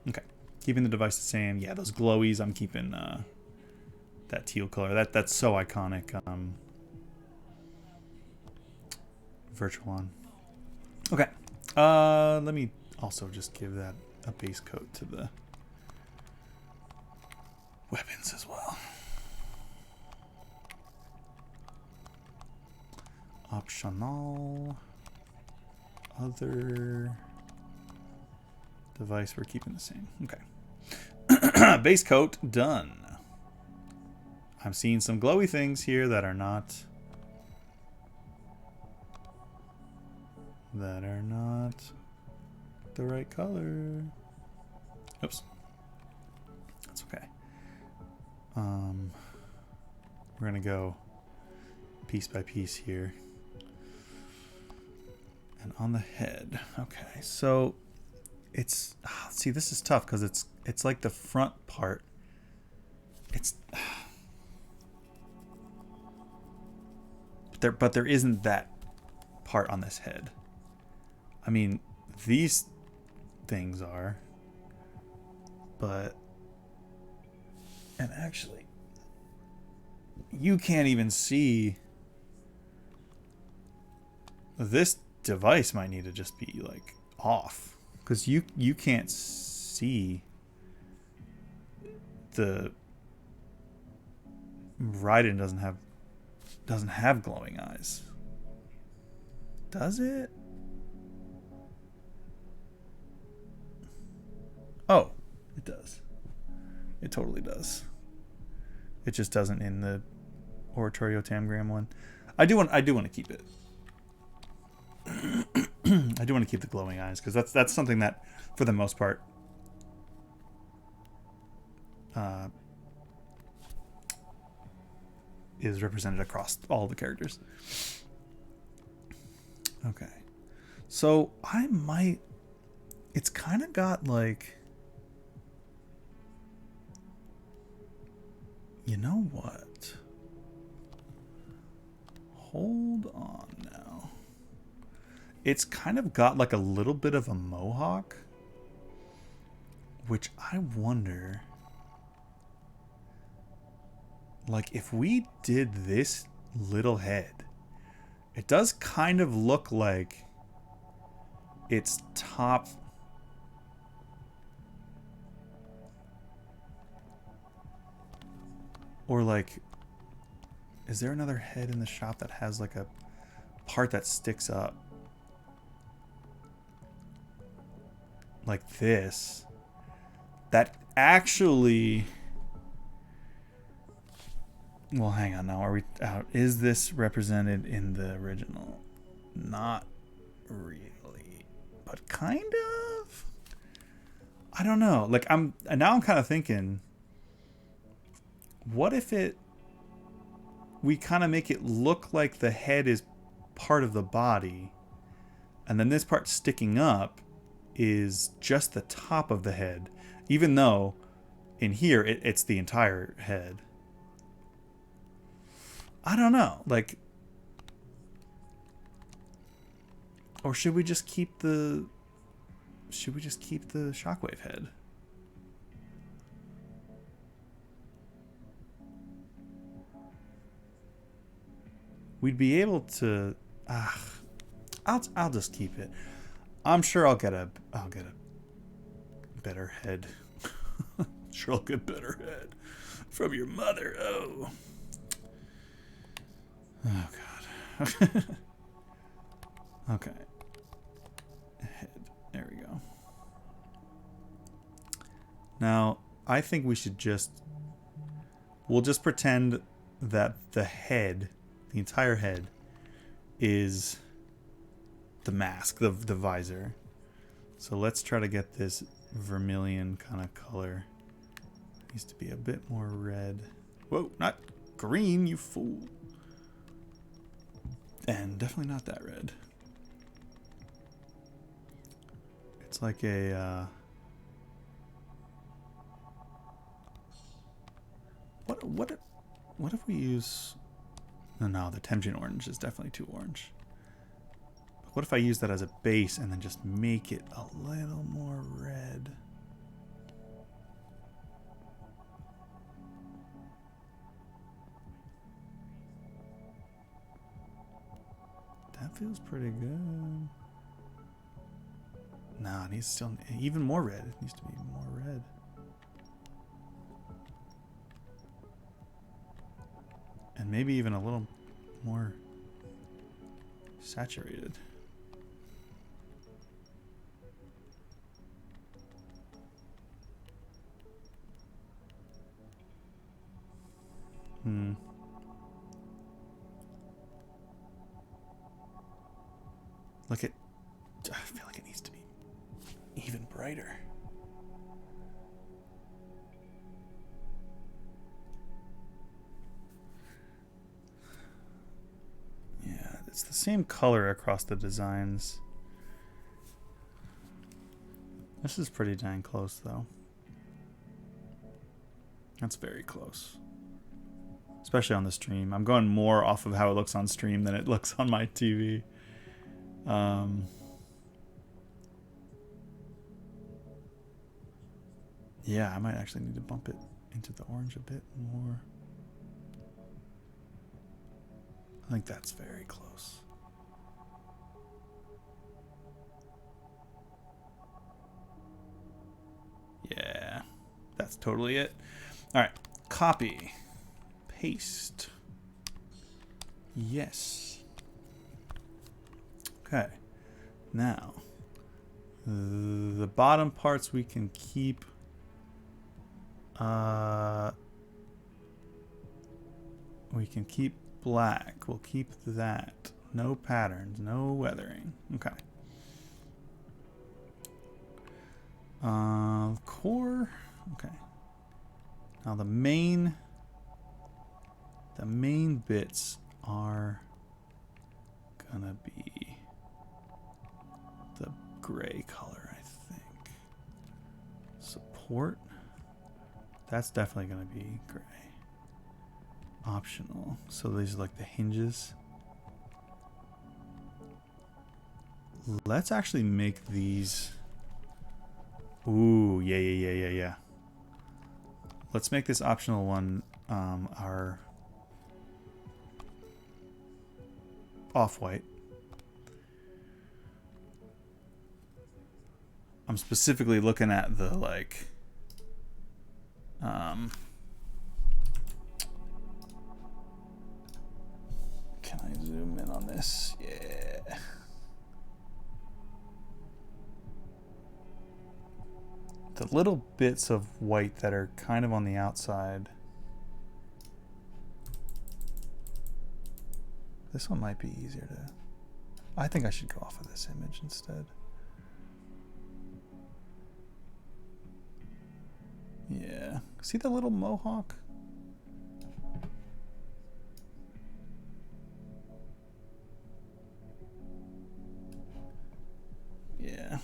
Okay, keeping the device the same. Yeah, those glowies, I'm keeping that teal color. That's so iconic. Virtual on. Okay, let me also just give that a base coat to the weapons as well. Optional. Other device we're keeping the same. Okay. Base coat done. I'm seeing some glowy things here that are not the right color. Oops. That's okay. We're gonna go piece by piece here. And on the head. Okay, so it's see, this is tough because it's like the front part. It's but there isn't that part on this head. I mean, these things are, but and actually you can't even see. This device might need to just be like off because you can't see the Raiden doesn't have glowing eyes. Does it? Oh, it does. It totally does. It just doesn't in the Oratorio Tamgram one. I do want to keep it. I do want to keep the glowing eyes because that's something that, for the most part, is represented across all the characters. Okay, so I might. It's kind of got like. You know what? Hold on now. It's kind of got like a little bit of a mohawk, which I wonder, like if we did this little head, it does kind of look like its top or like, is there another head in the shop that has like a part that sticks up? Like this. That actually... Well, hang on now. Are we out? Is this represented in the original? Not really. But kind of? I don't know. Like, now I'm kind of thinking, what if we kind of make it look like the head is part of the body, and then this part sticking up is just the top of the head, even though in here it's the entire head. I don't know, like, or should we just keep the shockwave head? We'd be able to. I'll just keep it. I'm sure I'll get a better head. Sure, I'll get better head from your mother. Oh God. Okay. Head. There we go. Now I think we should we'll just pretend that the head, the entire head, is the mask, the visor. So let's try to get this vermilion kind of color. Needs to be a bit more red. Whoa, not green, you fool. And definitely not that red. It's like a what if we use... No, the Temjin orange is definitely too orange. But what if I use that as a base and then just make it a little more red? That feels pretty good. No, it needs still even more red. It needs to be even more red. And maybe even a little more saturated. Look at, I feel like it needs to be even brighter. Yeah, it's the same color across the designs. This is pretty dang close though. That's very close. Especially on the stream. I'm going more off of how it looks on stream than it looks on my TV. Yeah, I might actually need to bump it into the orange a bit more. I think that's very close. Yeah, that's totally it. All right, copy, paste. Yes. Okay. Now, the bottom parts we can keep. We can keep black. We'll keep that. No patterns, no weathering. Okay. Core. Okay. Now the main bits are gonna be the gray color, I think. Support. That's definitely gonna be gray. Optional. So these are like the hinges. Let's actually make these. Ooh, yeah. Let's make this optional one our off-white. I'm specifically looking at the like can I zoom in on this? Yeah. The little bits of white that are kind of on the outside. This one might be easier to... I think I should go off of this image instead. Yeah. See the little mohawk? Yeah.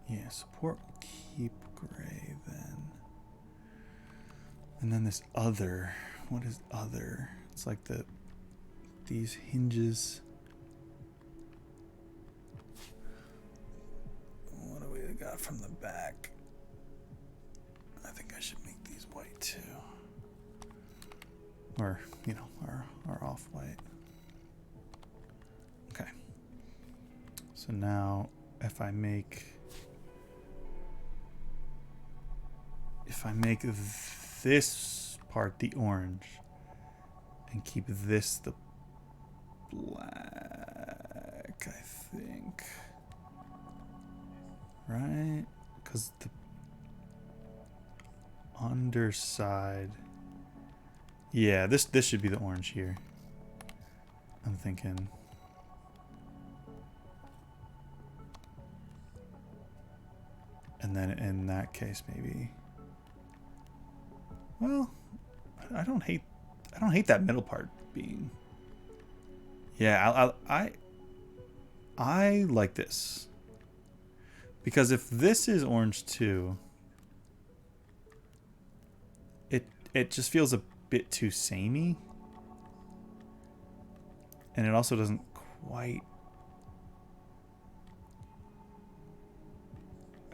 Yeah, support will keep gray then. And then this other, what is other? It's like these hinges. What do we got from the back? I think I should make these white too. Or, you know, our off-white. Okay. So now if I make this part the orange and keep this the black, I think. Right? Because the underside, yeah, this should be the orange here, I'm thinking. And then in that case maybe, well, I don't hate that middle part being, yeah, I like this, because if this is orange too, it just feels a bit too samey, and it also doesn't quite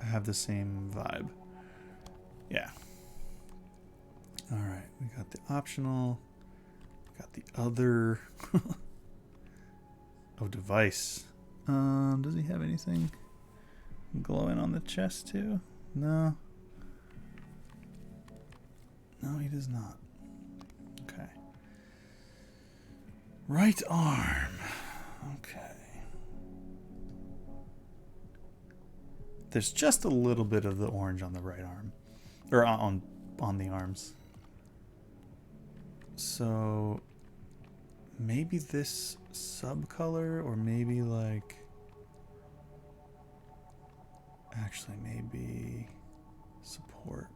have the same vibe. Yeah. All right, we got the optional. We got the other. Oh, device. Does he have anything glowing on the chest too? No. No, he does not. Okay. Right arm. Okay. There's just a little bit of the orange on the right arm. Or on the arms. So maybe this subcolor, or maybe like, actually maybe support.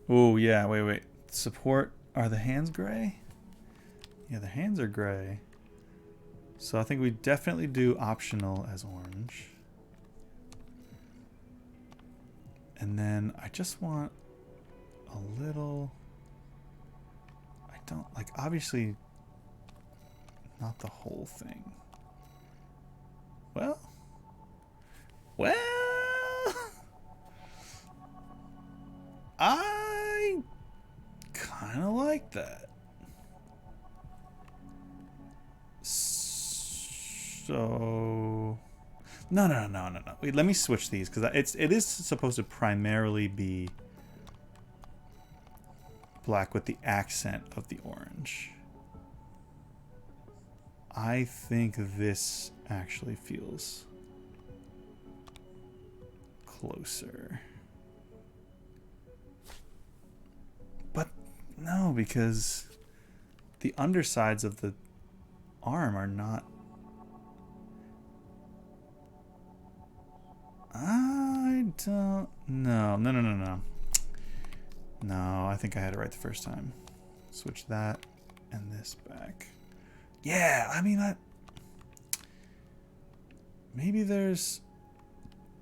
Oh yeah, wait. Support, are the hands gray? Yeah, the hands are gray. So I think we definitely do optional as orange. And then I just want a little, I don't, like, obviously not the whole thing. Well, I kind of like that. So no. Wait, let me switch these because it is supposed to primarily be black with the accent of the orange. I think this actually feels closer. But no, because the undersides of the arm are not. I don't. No. No, I think I had it right the first time. Switch that and this back. Yeah, I mean, maybe there's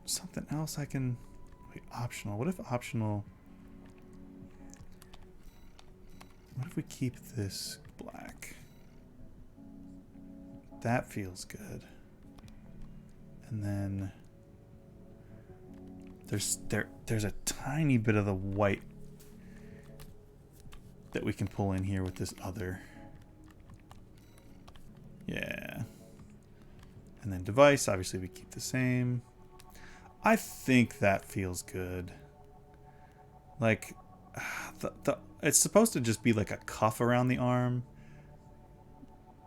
something else I can. Wait, optional. What if optional? What if we keep this black? That feels good. And then there's a tiny bit of the white that we can pull in here with this other. Yeah. And then device, obviously we keep the same. I think that feels good. Like it's supposed to just be like a cuff around the arm.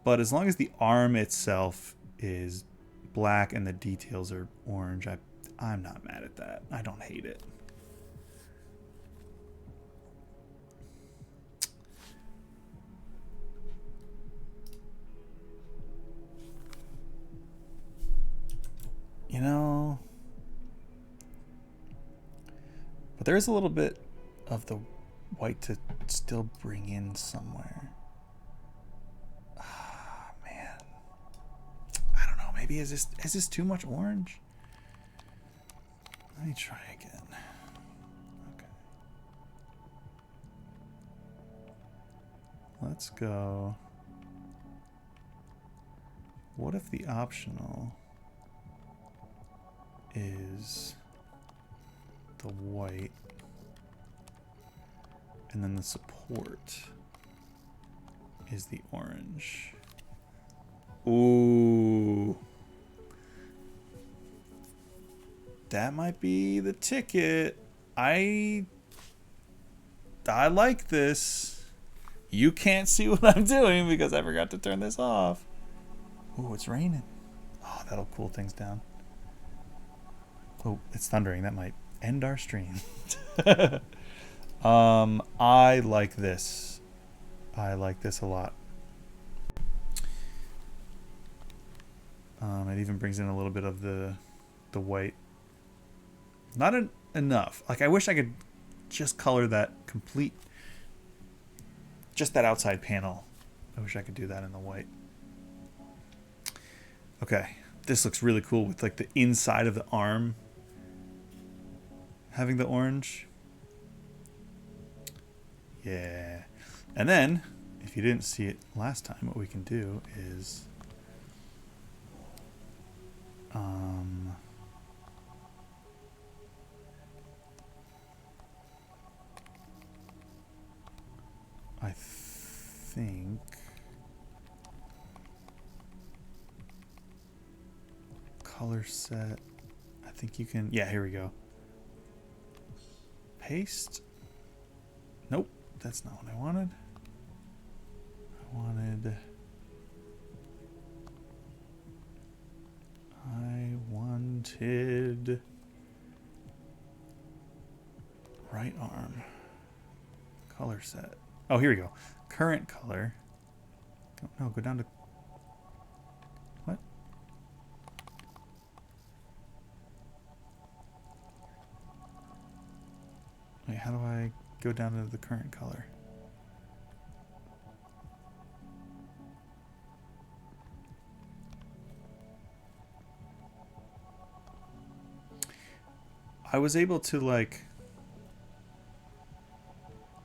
But as long as the arm itself is black and the details are orange, I'm not mad at that. I don't hate it. You know, but there is a little bit of the white to still bring in somewhere. Ah, man. I don't know. Maybe is this too much orange? Let me try again. Okay. Let's go. What if the optional is the white and then the support is the orange? Ooh. That might be the ticket. I like this. You can't see what I'm doing because I forgot to turn this off. Ooh, it's raining. Oh, that'll cool things down. Oh, it's thundering. That might end our stream. I like this. I like this a lot. It even brings in a little bit of the white. Not enough. Like, I wish I could just color that complete, just that outside panel. I wish I could do that in the white. Okay, this looks really cool with like the inside of the arm having the orange. Yeah. And then, if you didn't see it last time, what we can do is... I think... Color set... I think you can... Yeah, here we go. Paste. Nope, that's not what I wanted. I wanted right arm. Color set. Oh, here we go. Current color. No, go down to... What? Wait, how do I go down to the current color? I was able to like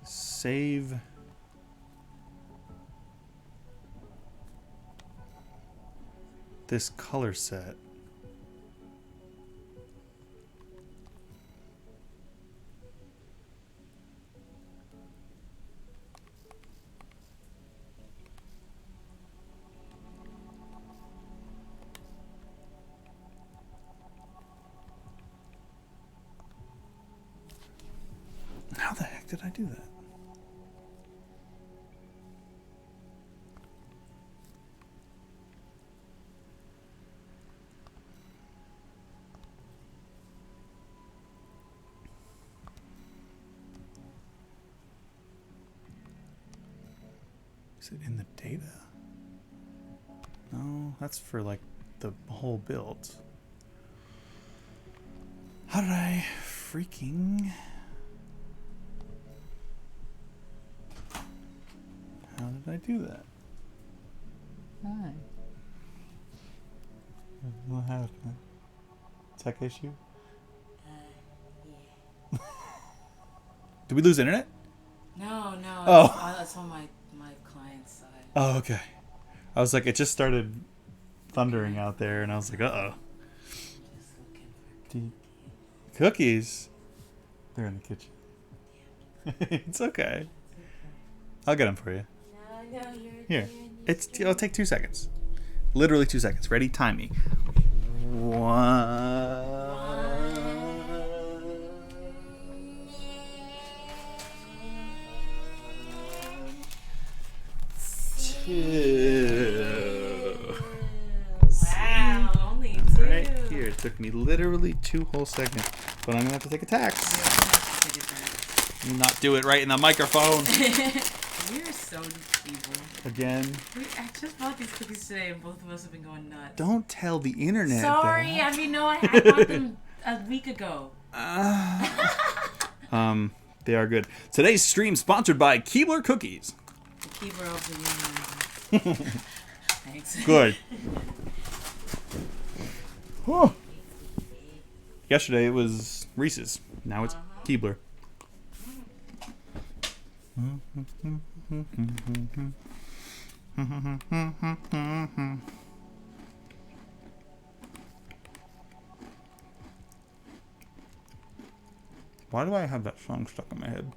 save this color set. How the heck did I do that? Is it in the data? No, that's for like the whole build. How did I freaking... How did I do that? Hi. What happened? Tech issue? Yeah. Did we lose internet? No. Oh. It's on my client's side. Oh, okay. I was like, it just started thundering out there, and I was like, uh-oh. Just looking for Cookies? They're in the kitchen. Yeah. It's okay. I'll get them for you. No, Here. It'll take 2 seconds. Literally 2 seconds. Ready? Time me. 1... 2. Wow, only 2. Right here. It took me literally 2 whole seconds. But I'm going to have to take a tax. You not do it right in the microphone. You're so evil. Again. I just bought these cookies today and both of us have been going nuts. Don't tell the internet Sorry, that. I mean, no, I bought them a week ago. They are good. Today's stream sponsored by Keebler Cookies. The Keebler of the union. Thanks. Good. Whew. Yesterday it was Reese's. Now it's Keebler. Why do I have that song stuck in my head?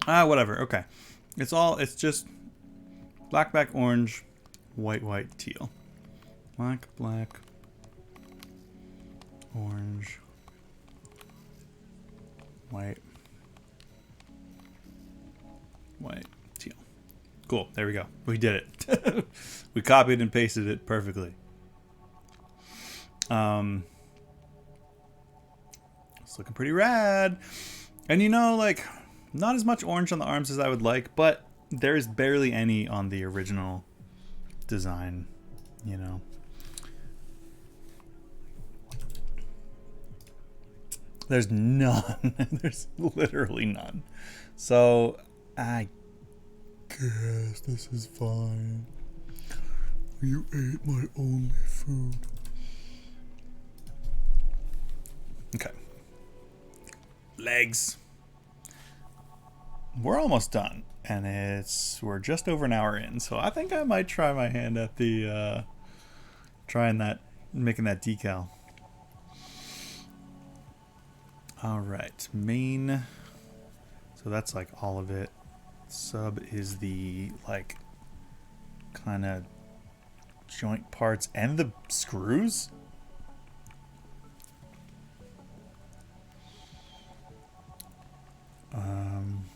Whatever. Okay. It's just black, orange, white, teal. Black, orange, white, teal. Cool. There we go. We did it. We copied and pasted it perfectly. It's looking pretty rad. And you know, like, not as much orange on the arms as I would like, but there's barely any on the original design, you know. There's none. There's literally none. So I guess this is fine. You ate my only food. Okay. Legs. We're almost done, and we're just over an hour in, so I think I might try my hand at the making that decal. All right, main. So that's like all of it. Sub is the like kind of joint parts and the screws.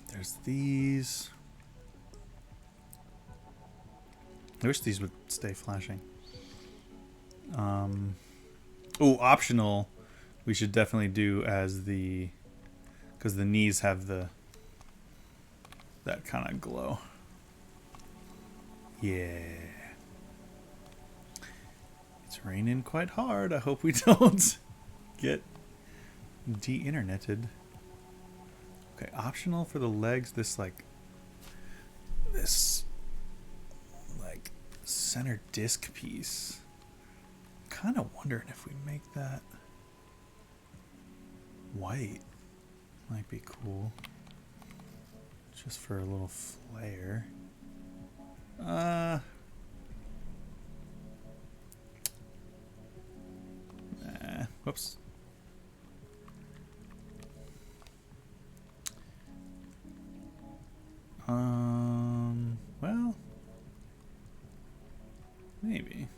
There's these. I wish these would stay flashing. Oh, optional. We should definitely do as the, because the knees have that kind of glow. Yeah. It's raining quite hard. I hope we don't get de-interneted. Okay, optional for the legs. This like center disc piece. Kind of wondering if we make that white. Might be cool. Just for a little flair. Whoops. Well, maybe.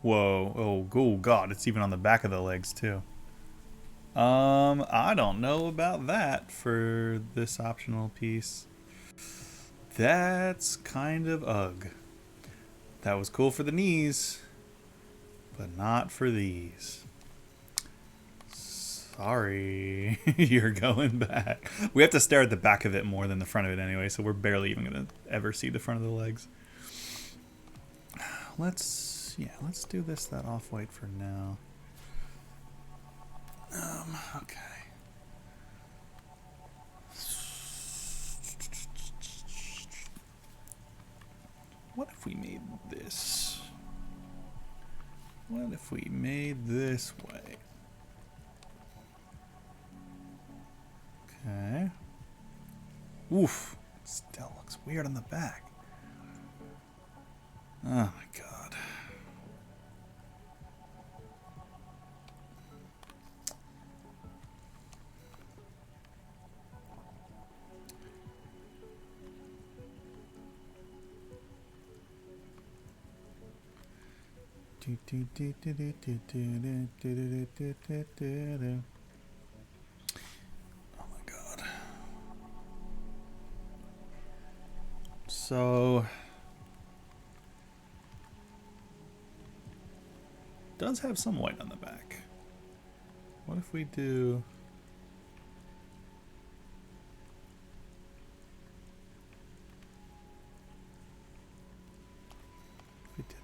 Whoa, oh God, it's even on the back of the legs too. I don't know about that for this optional piece. That's kind of ugh. That was cool for the knees, but not for these. Sorry, you're going back. We have to stare at the back of it more than the front of it anyway, so we're barely even gonna ever see the front of the legs. Let's do that off-white for now. Okay. What if we made this? What if we made this way? Okay. Oof. Still looks weird on the back. Oh my God. Oh my God. So does have some white on the back. What if we do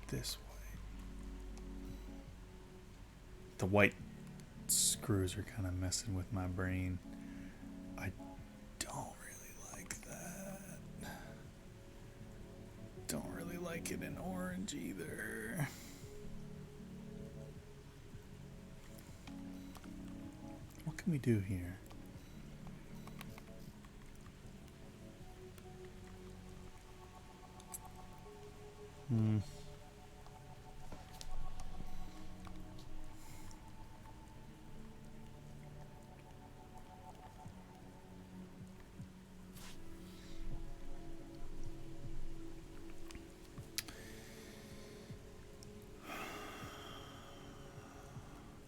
this way? The white screws are kind of messing with my brain. I don't really like that. Don't really like it in orange either. What can we do here?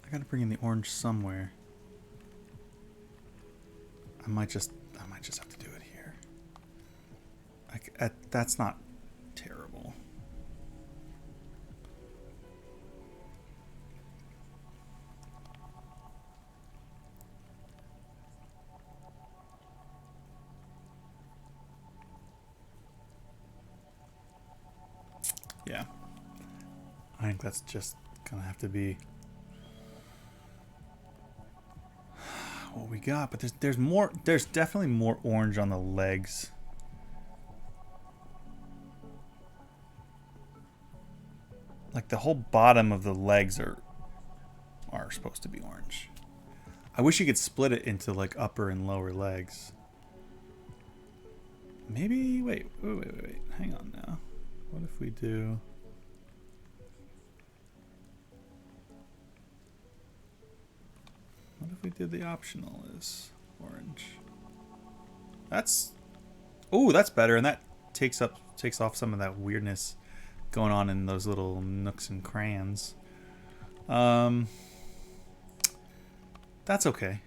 I gotta bring in the orange somewhere. I might just have to do it here. That's not terrible. Yeah. I think that's just Gonna have to be what we got, but there's more. There's definitely more orange on the legs. Like the whole bottom of the legs are supposed to be orange. I wish you could split it into like upper and lower legs. Maybe wait. Hang on now. What if we do? What if we did the optional is orange? That's that's better, and that takes off some of that weirdness going on in those little nooks and crayons. That's okay.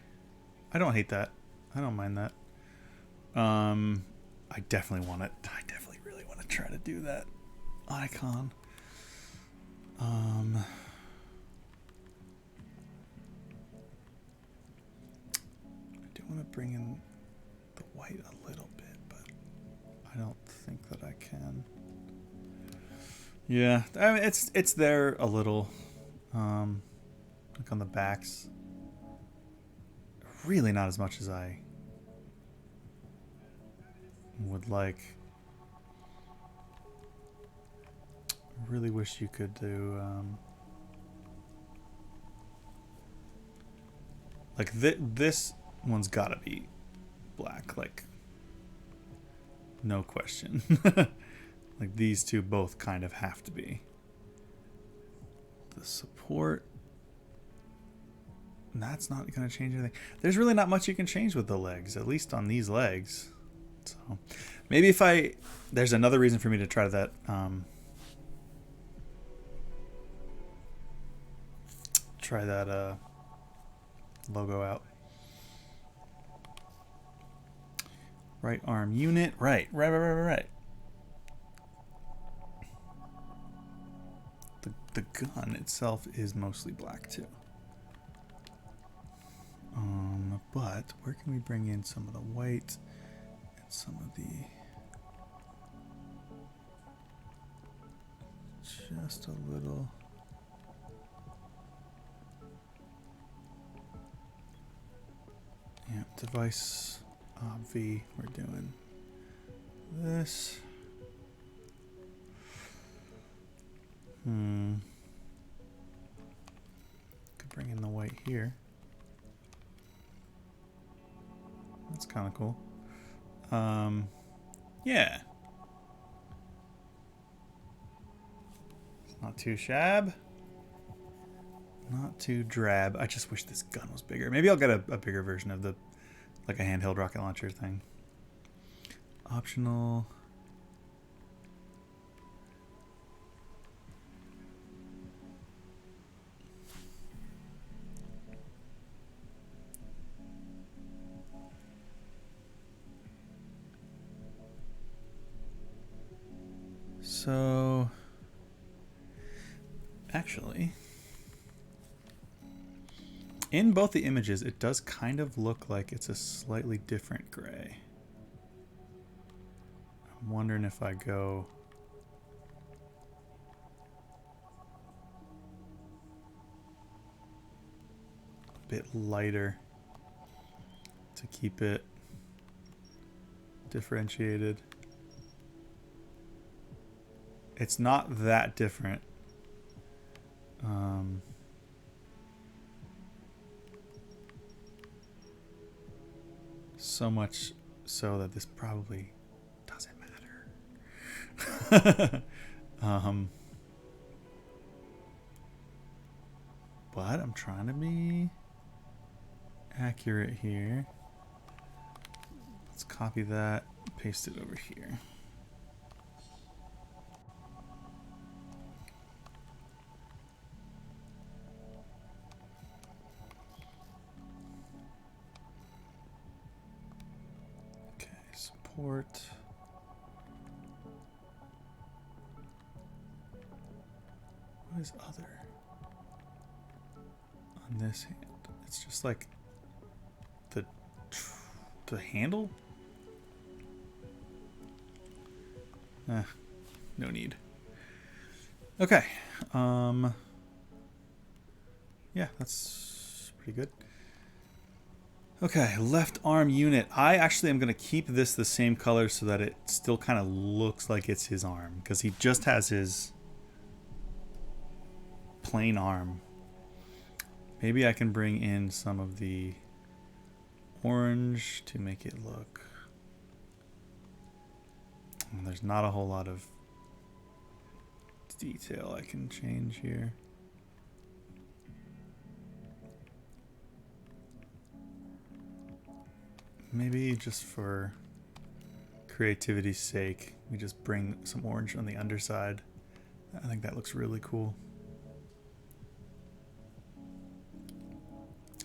I don't hate that. I don't mind that. I definitely really want to try to do that icon. I do want to bring in the white a little bit, but I don't think that I can. Yeah, I mean, it's there a little, like on the backs. Really not as much as I would like. I really wish you could do like this one's gotta be black, like no question. Like these two both kind of have to be. The support, that's not going to change anything. There's really not much you can change with the legs, at least on these legs. So maybe if there's another reason for me to try that logo out. Right arm unit, right. The gun itself is mostly black too. But where can we bring in some of the white and some of the just a little. Yeah, device V. We're doing this. Could bring in the white here. That's kind of cool. Yeah. It's not too shab. Not too drab. I just wish this gun was bigger. Maybe I'll get a bigger version of the, like a handheld rocket launcher thing. Optional. So, actually, in both the images, it does kind of look like it's a slightly different gray. I'm wondering if I go a bit lighter to keep it differentiated. It's not that different. So much so that this probably doesn't matter. But I'm trying to be accurate here. Let's copy that, paste it over here. Support. What is other on this hand? It's just like the handle. No need. Okay. Yeah, that's pretty good. Okay, left arm unit. I actually am going to keep this the same color so that it still kind of looks like it's his arm. Because he just has his plain arm. Maybe I can bring in some of the orange to make it look... And there's not a whole lot of detail I can change here. Maybe just for creativity's sake, we just bring some orange on the underside. I think that looks really cool.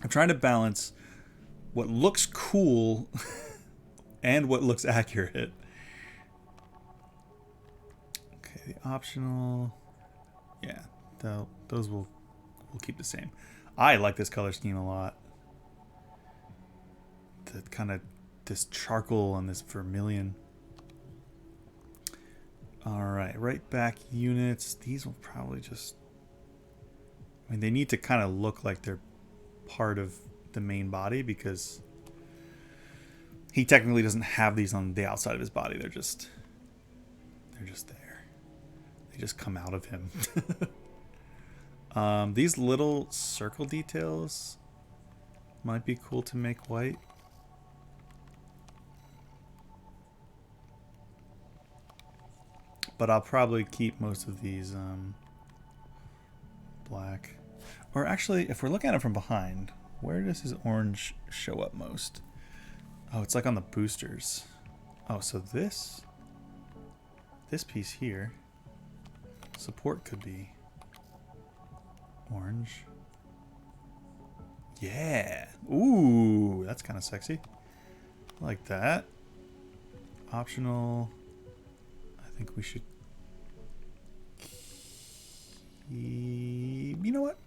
I'm trying to balance what looks cool and what looks accurate. Okay, the optional... Yeah, those we'll keep the same. I like this color scheme a lot. The kind of this charcoal and this vermilion. Alright, right back units. These will probably just... I mean, they need to kind of look like they're part of the main body because he technically doesn't have these on the outside of his body. They're just there. They just come out of him. These little circle details might be cool to make white. But I'll probably keep most of these black. Or actually, if we're looking at it from behind, where does his orange show up most? Oh, it's like on the boosters. Oh, so this piece here, support could be orange. Yeah. Ooh, that's kind of sexy. I like that. Optional. I think we should keep... You know what?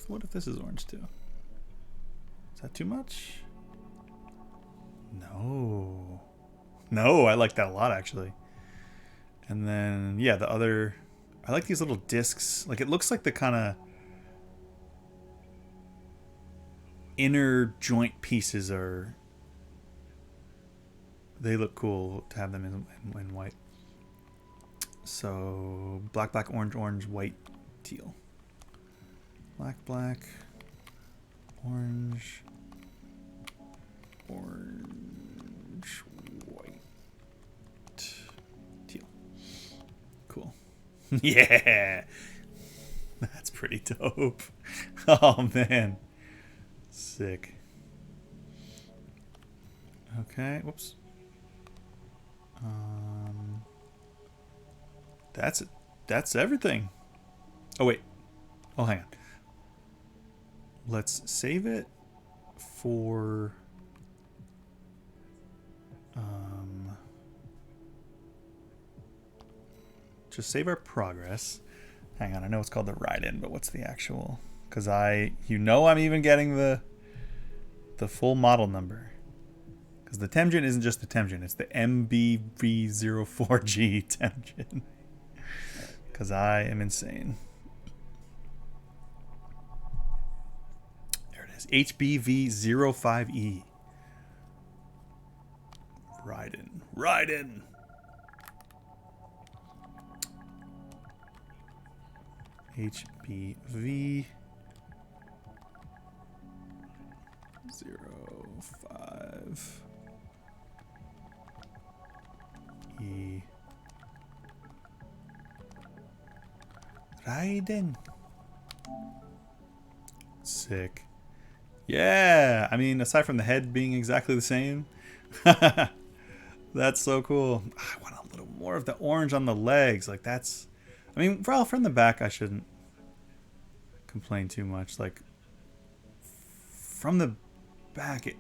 What if this is orange too? Is that too much? No. No, I like that a lot actually. And then, yeah, the other... I like these little discs. Like, it looks like the kind of inner joint pieces are... They look cool to have them in white. So, black, black, orange, orange, white, teal. Black, black, orange, orange, white, teal. Cool. Yeah! That's pretty dope. Oh, man. Sick. Okay, whoops. That's it. That's everything. Oh, wait. Oh, hang on. Let's save it for... just save our progress. Hang on, I know it's called the Raiden, but what's the actual... Because I'm even getting the full model number. Because the Temjin isn't just the Temjin, it's the MBV04G Temjin. Because I am insane. There it is. HBV05E. Raiden. Raiden! HBV 05 E Raiden. Sick. Yeah, I mean, aside from the head being exactly the same, that's so cool. I want a little more of the orange on the legs. Like, that's... I mean, from the back, I shouldn't complain too much. Like, from the back, it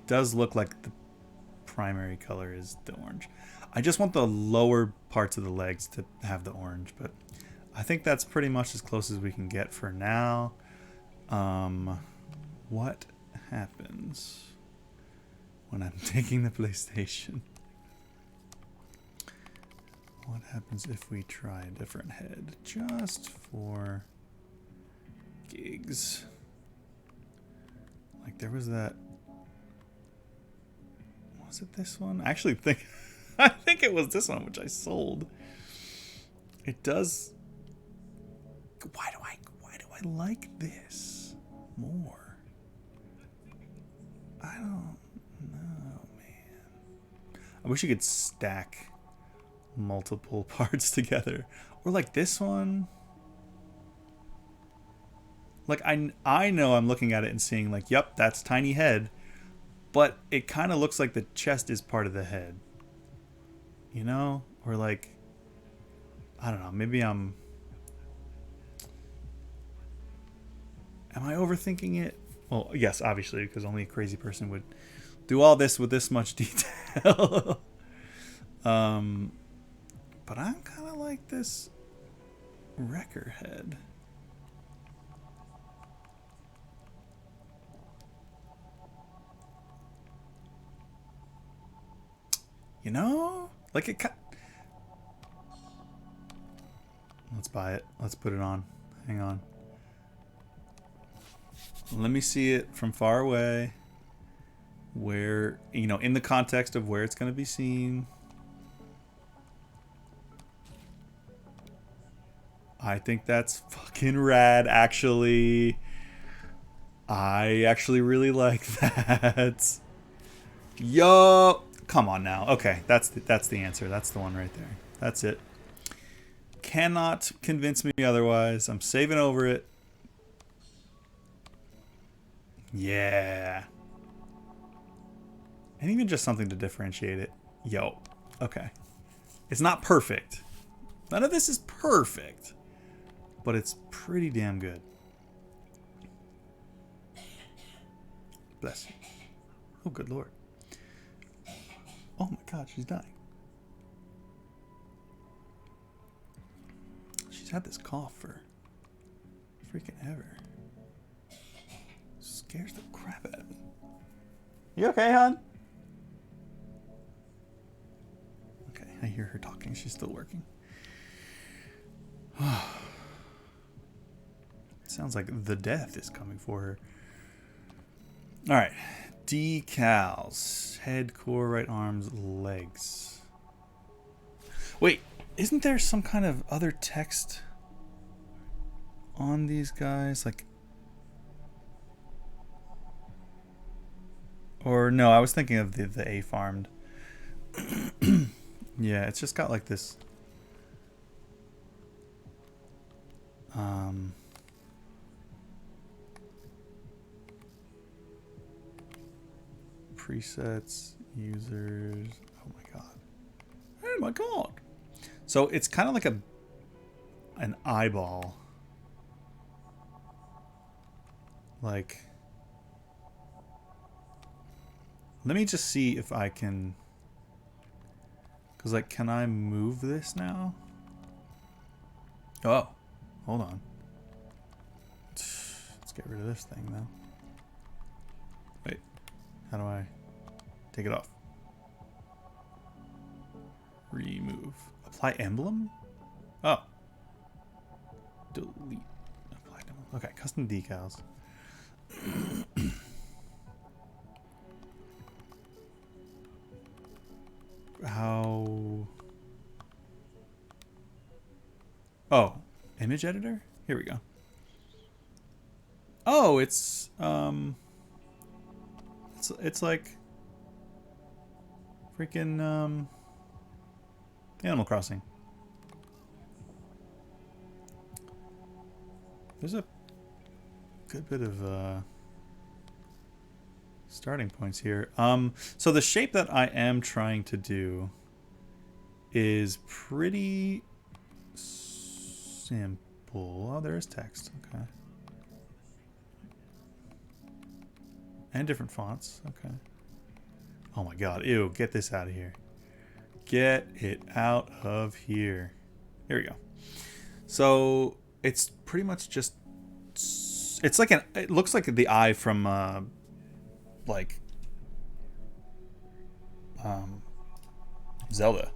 does look like the primary color is the orange. I just want the lower parts of the legs to have the orange, but I think that's pretty much as close as we can get for now. What happens when I'm taking the PlayStation? What happens if we try a different head? Just for gigs. Like there was that. Was it this one? I actually think I think it was this one which I sold. It does. Why do I like this more? I don't know, man. I wish you could stack multiple parts together, or like this one. Like I know I'm looking at it and seeing like, yep, that's tiny head, but it kind of looks like the chest is part of the head. You know, or like, I don't know. Maybe Am I overthinking it? Well, yes, obviously, because only a crazy person would do all this with this much detail. But I'm kind of like this wrecker head. You know? Like it... Let's buy it. Let's put it on. Hang on. Let me see it from far away. Where, you know, in the context of where it's going to be seen. I think that's fucking rad, actually. I actually really like that. Yo! Come on now. Okay, that's the answer. That's the one right there. That's it. Cannot convince me otherwise. I'm saving over it. Yeah. And even just something to differentiate it. Yo. Okay. It's not perfect. None of this is perfect. But it's pretty damn good. Bless you. Oh, good lord. Oh my god, she's dying. She's had this cough for freaking ever. Scares the crap out of me. You okay, hon? Okay, I hear her talking. She's still working. Sounds like the death is coming for her. Alright. Decals. Head, core, right arms, legs. Wait, isn't there some kind of other text on these guys? Like... Or no, I was thinking of the A-farmed. Yeah, it's just got like this... presets, users. Oh my god. Oh my god. So it's kind of like an eyeball. Like, let me just see if I can, because like, can I move this now? Oh, hold on. Let's get rid of this thing now. Wait, how do I take it off? Remove. Apply emblem? Oh. Delete. Apply emblem. Okay, custom decals. How... Oh, image editor? Here we go. Oh, it's like freaking Animal Crossing. There's a good bit of starting points here. So the shape that I am trying to do is pretty simple. Oh, there is text. Okay. And different fonts. Okay. Oh my god. Ew. Get this out of here. Get it out of here. Here we go. So it's pretty much just... It's like an... It looks like the eye from... like... Zelda.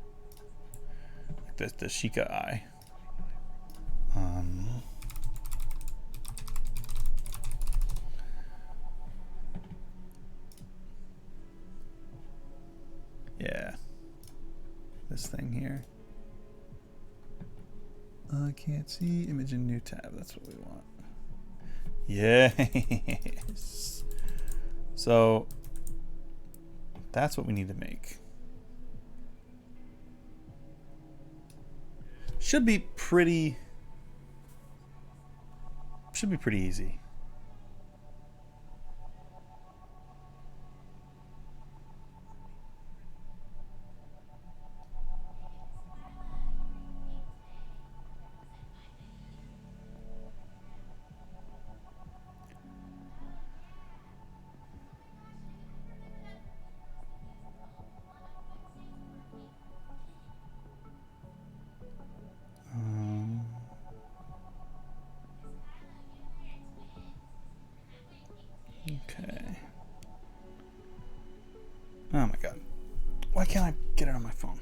Like the Sheikah eye. Yeah. This thing here. I can't see. Image in new tab. That's what we want. Yes. So that's what we need to make. Should be pretty easy. Okay. Oh my god. Why can't I get it on my phone?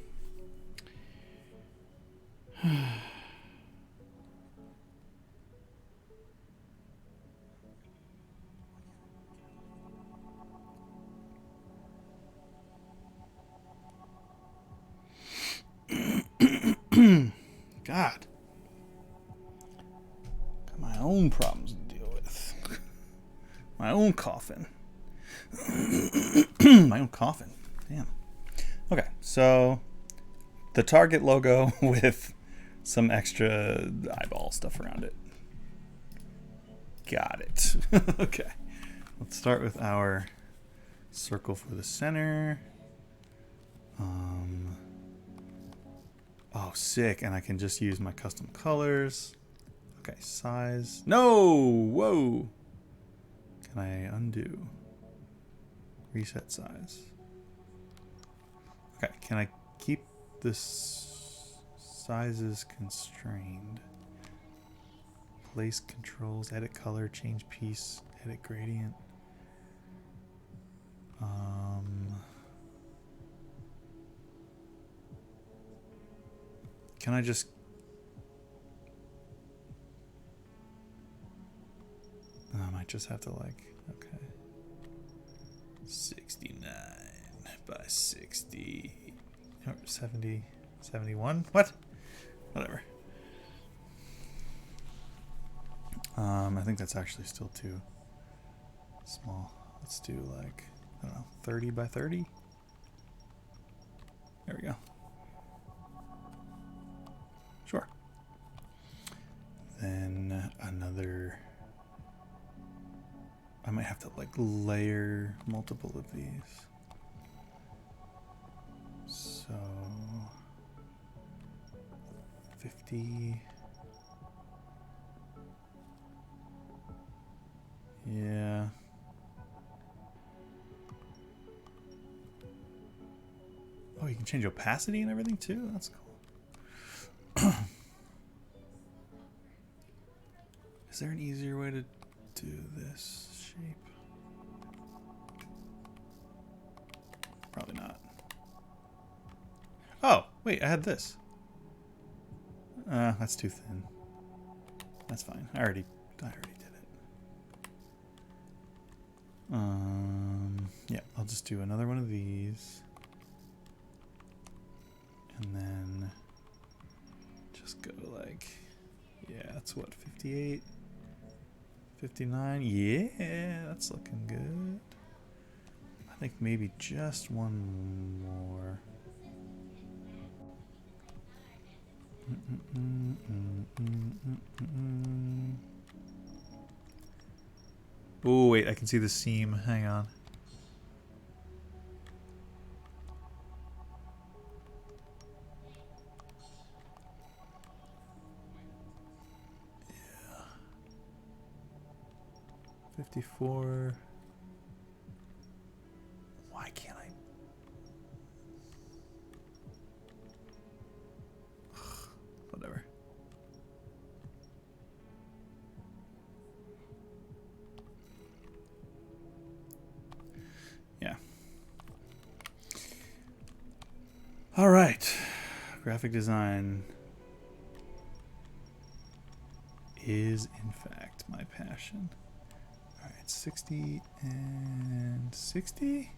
God. Got my own problems to deal with. My own coffin. My own coffin. Damn. Okay, so the Target logo with some extra eyeball stuff around it. Got it. Okay. Let's start with our circle for the center. Oh, sick. And I can just use my custom colors. Okay, size. No! Whoa! Can I undo? Reset size. Okay, can I keep this sizes constrained? Place controls, edit color, change piece, edit gradient. Can I just... I might just have to like... Okay. 69 by 60... Or 70... 71? What? Whatever. I think that's actually still too small. Let's do like, I don't know, 30 by 30? There we go. Sure. Then another... I might have to like layer multiple of these. So 50. Yeah. Oh, you can change opacity and everything too? That's cool. Is there an easier way to do this shape? Probably not. Oh, wait, I had this. That's too thin. That's fine. I already did it. Yeah, I'll just do another one of these. And then just go like, yeah, that's what, 58, 59. Yeah, that's looking good. I think maybe just one more. Oh, wait, I can see the seam. Hang on. Yeah. 54. Why can't I? Whatever. Yeah. All right. Graphic design is, in fact, my passion. All right, 60 and 60.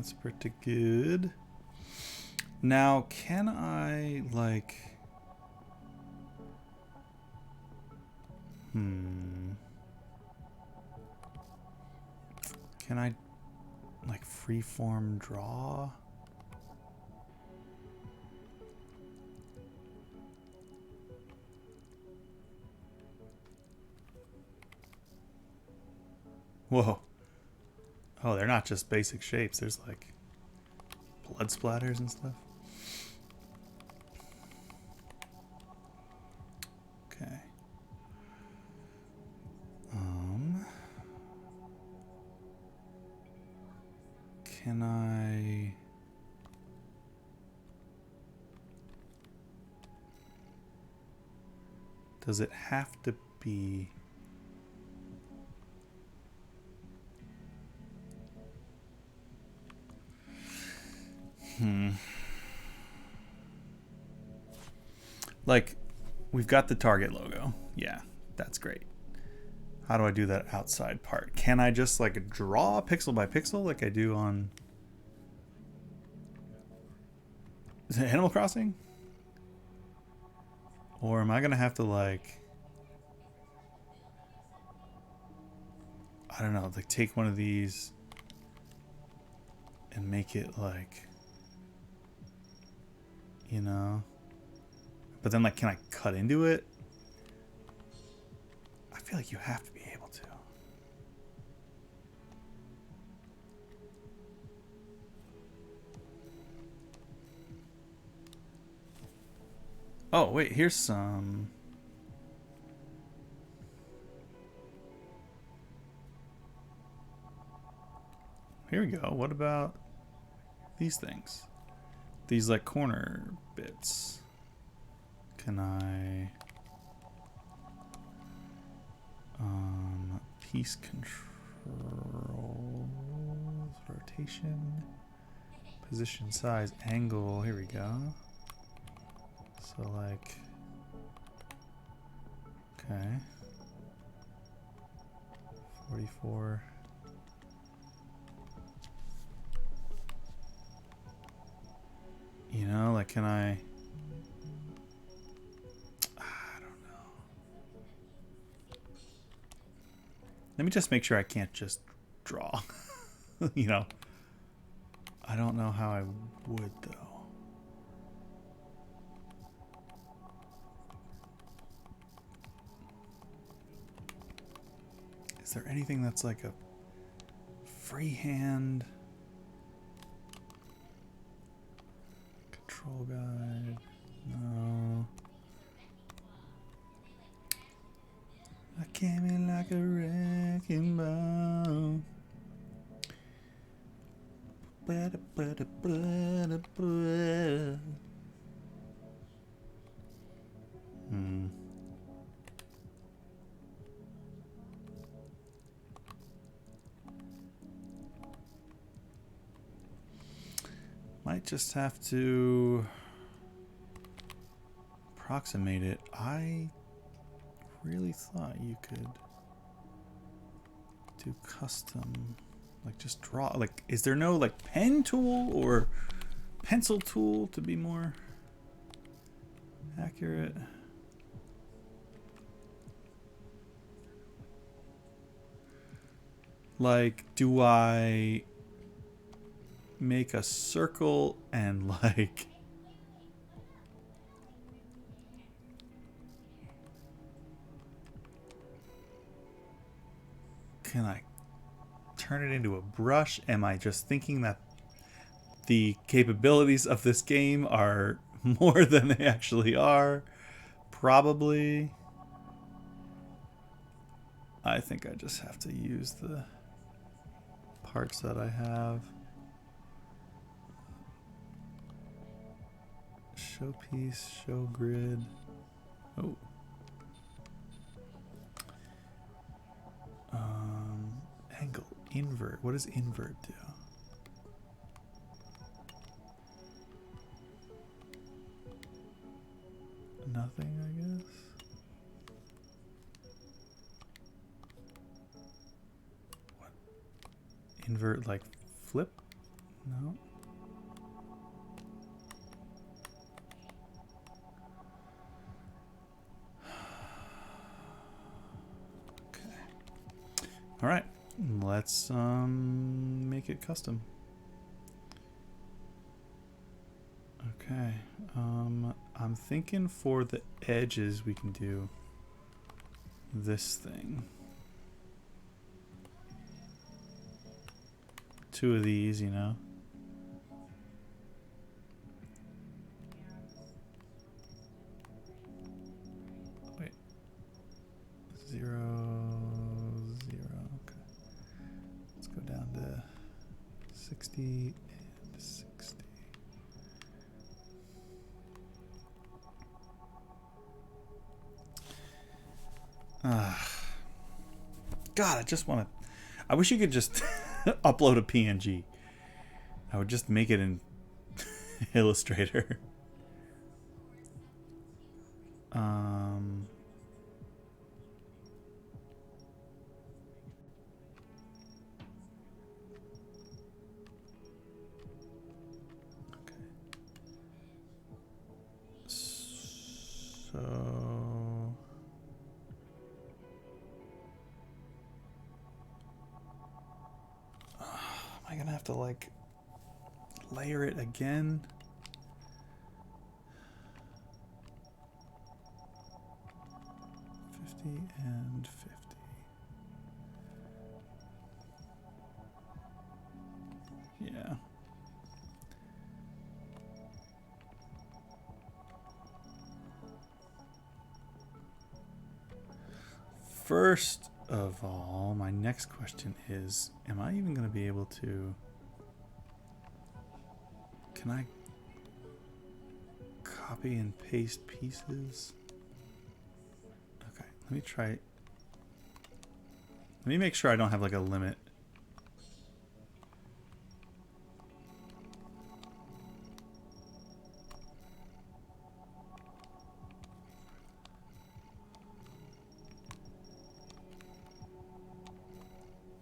That's pretty good. Now, can I, like... Can I, like, freeform draw? Whoa. Oh, they're not just basic shapes. There's, like, blood splatters and stuff. Okay. Can I... Does it have to be... Like, we've got the Target logo. Yeah, that's great. How do I do that outside part? Can I just, like, draw pixel by pixel like I do on... Is it Animal Crossing? Or am I going to have to, like... I don't know, like, take one of these and make it, like... You know? But then, like, can I cut into it? I feel like you have to be able to. Oh, wait, here's some... Here we go. What about these things? These, like, corner bits. Can I... piece controls, rotation, position, size, angle. Here we go. So, like... Okay. 44... You know, like, can I don't know. Let me just make sure I can't just draw. You know. I don't know how I would, though. Is there anything that's like a freehand... Control guide? No. I came in like a wrecking ball. Might just have to approximate it. I really thought you could do custom, like just draw. Like, is there no like pen tool or pencil tool to be more accurate? Like, do I make a circle and like can I turn it into a brush? Am I just thinking that the capabilities of this game are more than they actually are? Probably. I think I just have to use the parts that I have. Show piece, show grid. Oh. Angle, invert. What does invert do? Nothing, I guess. What? Invert, like flip? No. Okay. All right. Let's make it custom. Okay. I'm thinking for the edges we can do this thing. 2 of these, you know. Wait. 0, 0. Okay. Let's go down to 60 and 60. God, I just want to... I wish you could just upload a PNG. I would just make it in Illustrator. Okay. So... am I gonna have to like layer it again? And 50. Yeah. First of all, my next question is, am I even going to be able to... Can I copy and paste pieces? Okay, let me try... Let me make sure I don't have like a limit.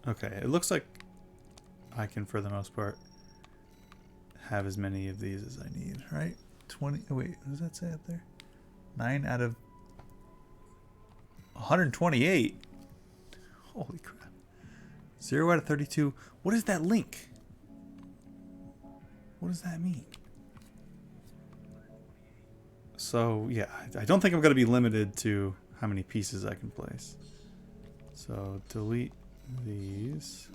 Okay, it looks like I can, for the most part, have as many of these as I need, right? 20, oh wait, what does that say up there? 9 out of 128. Holy crap. 0 out of 32. What is that link? What does that mean? So, yeah, I don't think I'm going to be limited to how many pieces I can place. So, delete these.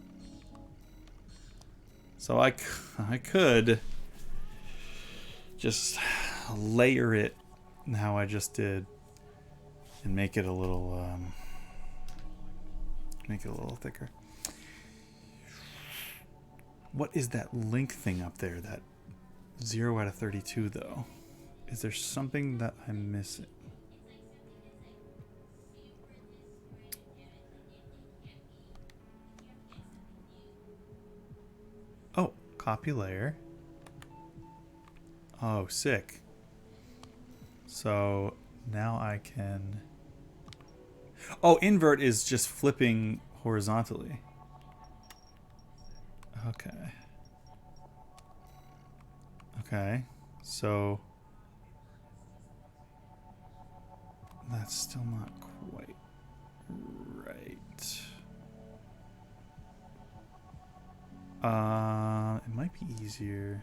So I could just layer it how I just did and make it a little thicker. What is that link thing up there? That 0 out of 32 though. Is there something that I'm missing? Oh, copy layer. Oh, sick. So now I can... Oh, invert is just flipping horizontally. Okay. Okay. So that's still not quite right. It might be easier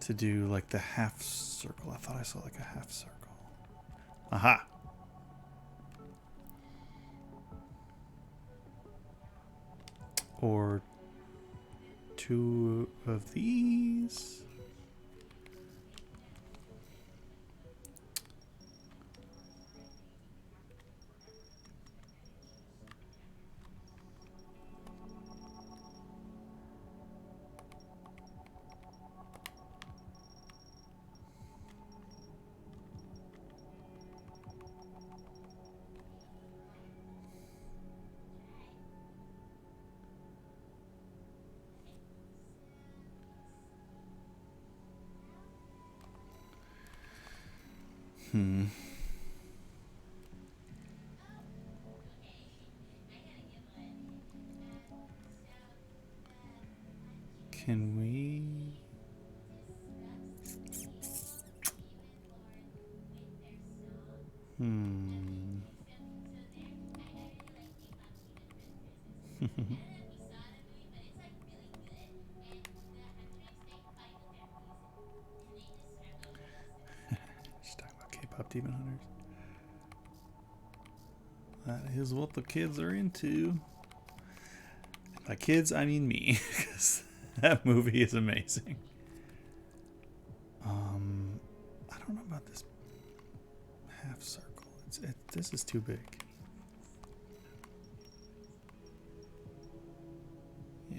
to do like the half circle. I thought I saw like a half circle. Aha. Or 2 of these. Can we... Just talking about K-pop demon hunters. That is what the kids are into. By kids, I mean me, because that movie is amazing. I don't know about this half circle. This is too big. Yeah.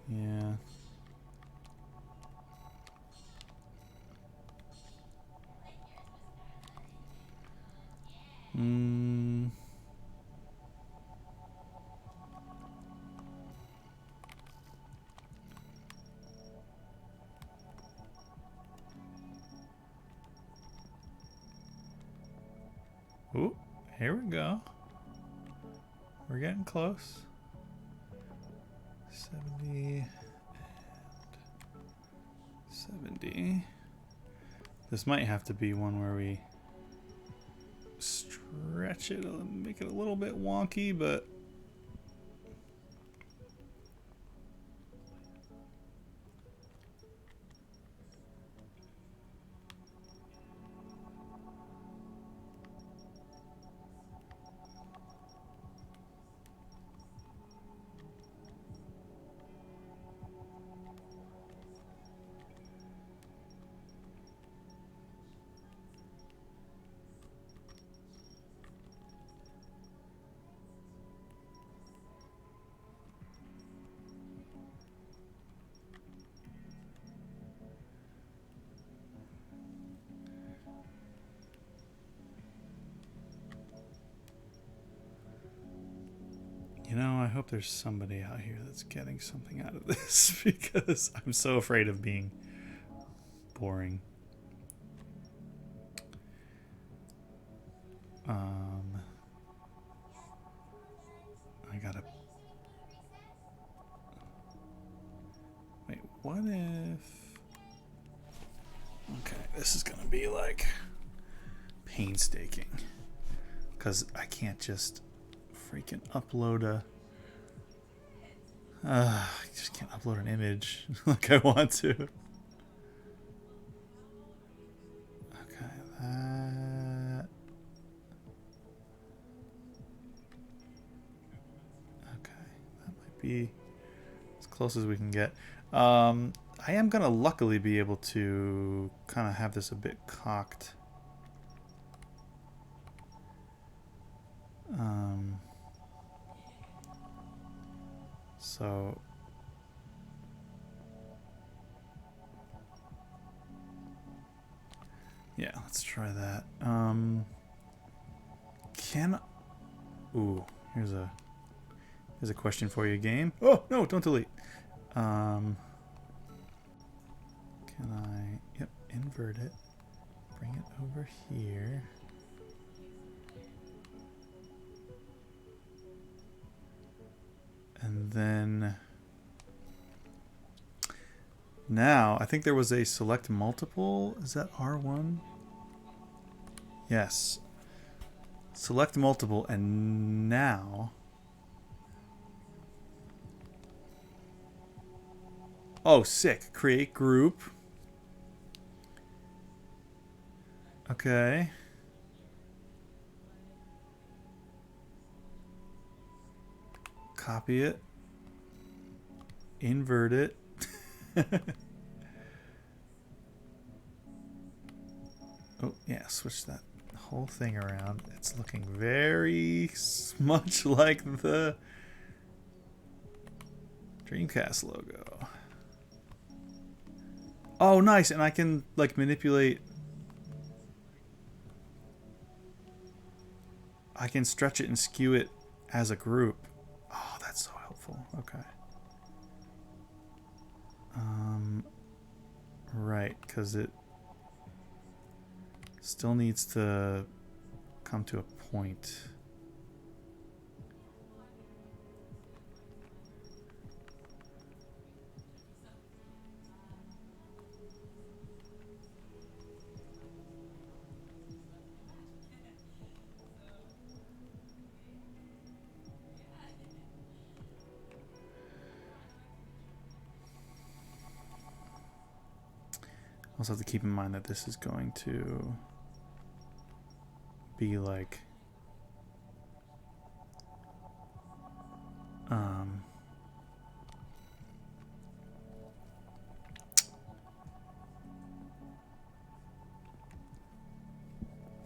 Yeah. Ooh, here we go. We're getting close. 70 and 70. This might have to be one where we stretch it, make it a little bit wonky, but you know, I hope there's somebody out here that's getting something out of this because I'm so afraid of being boring. I gotta... Wait, what if... Okay, this is gonna be like painstaking because I can't just freaking upload a... I just can't upload an image like I want to. Okay, that... Okay, that might be as close as we can get. I am gonna luckily be able to kind of have this a bit cocked. So yeah, let's try that. Ooh, here's a question for you, game. Oh no, don't delete. Can I... Yep, invert it. Bring it over here. And then... Now, I think there was a select multiple. Is that R1? Yes. Select multiple, and now... Oh, sick. Create group. Okay. Copy it. Invert it. Oh, yeah, switch that whole thing around. It's looking very much like the Dreamcast logo. Oh, nice. And I can, like, manipulate... I can stretch it and skew it as a group. Oh, that's so helpful. Okay. Right, because it still needs to come to a point? Also have to keep in mind that this is going to be like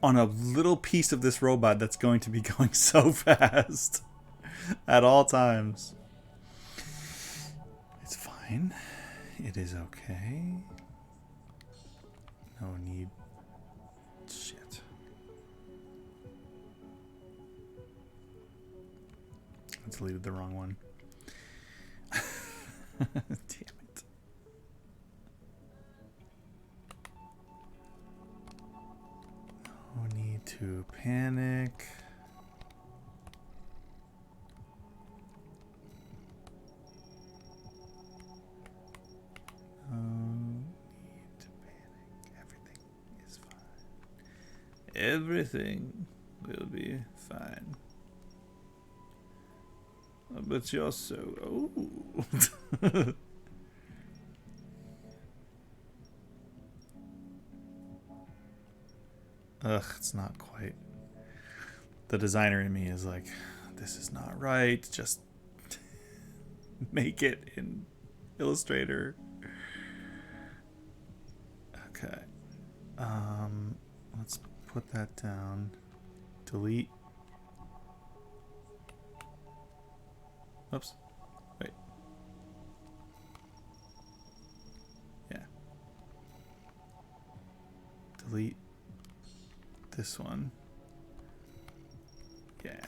on a little piece of this robot that's going to be going so fast at all times. It's fine. It is okay. No need. Shit. I deleted the wrong one. Damn it. No need to panic. No need to panic. Everything is fine. Everything will be fine. But you're so old. Ugh, it's not quite. The designer in me is like, this is not right. Just make it in Illustrator. Okay. Let's put that down. Delete. Oops. Wait. Yeah. Delete this one. Yeah.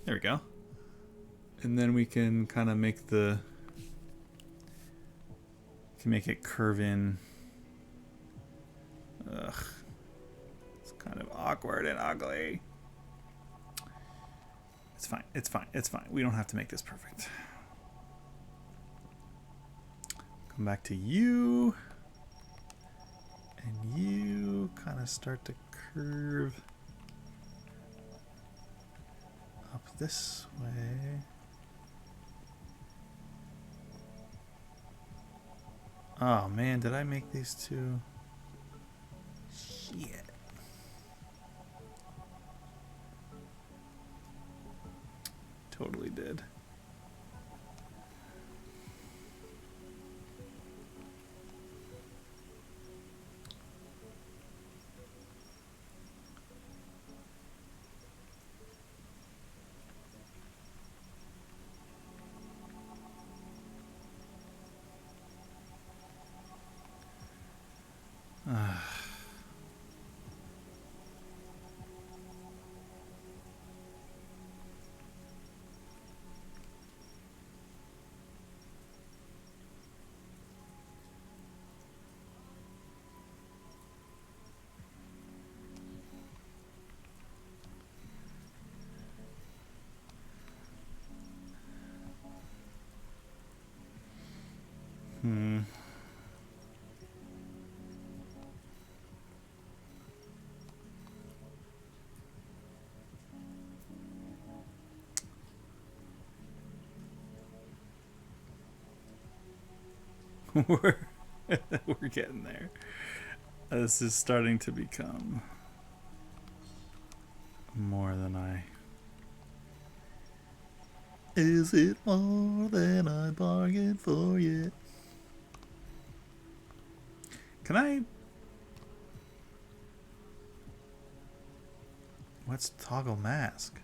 There we go. And then we can kind of make the make it curve in. Ugh. It's kind of awkward and ugly. It's fine. It's fine. It's fine. We don't have to make this perfect. Come back to you. And you kind of start to curve up this way. Oh man, did I make these two? Shit. Totally did. we're we're getting there. This is starting to become more than I. Is it more than I bargained for yet? Can I? What's toggle mask?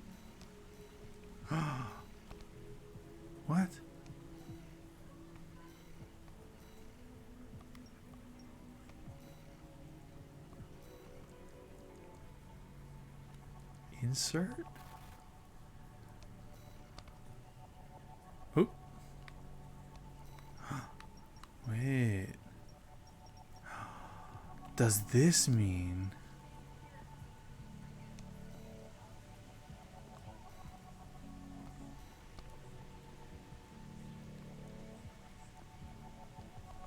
What? Insert? Oop. Wait. Does this mean...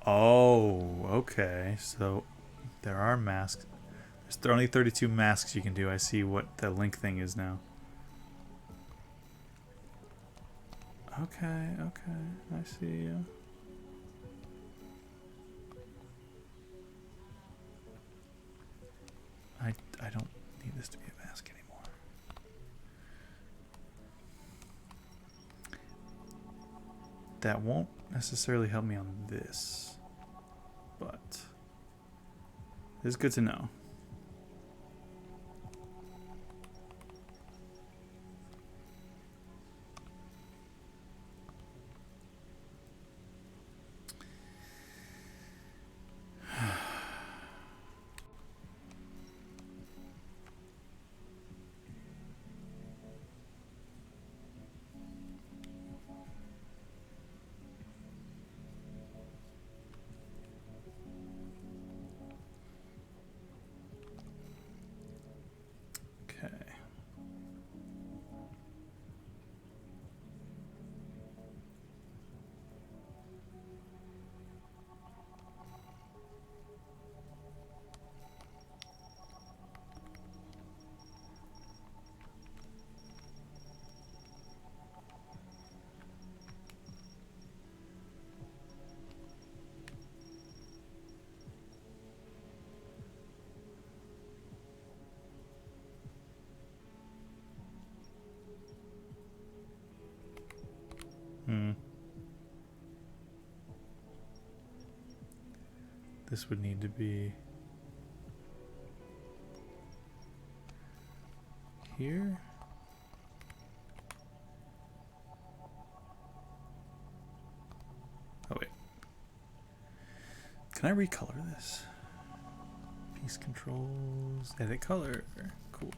Oh, okay. So there are masks. There's only 32 masks you can do. I see what the link thing is now. Okay, okay. I see you. I don't need this to be a mask anymore. That won't necessarily help me on this, but it's good to know. This would need to be here. Oh wait. Can I recolor this? Piece controls, edit color. Cool.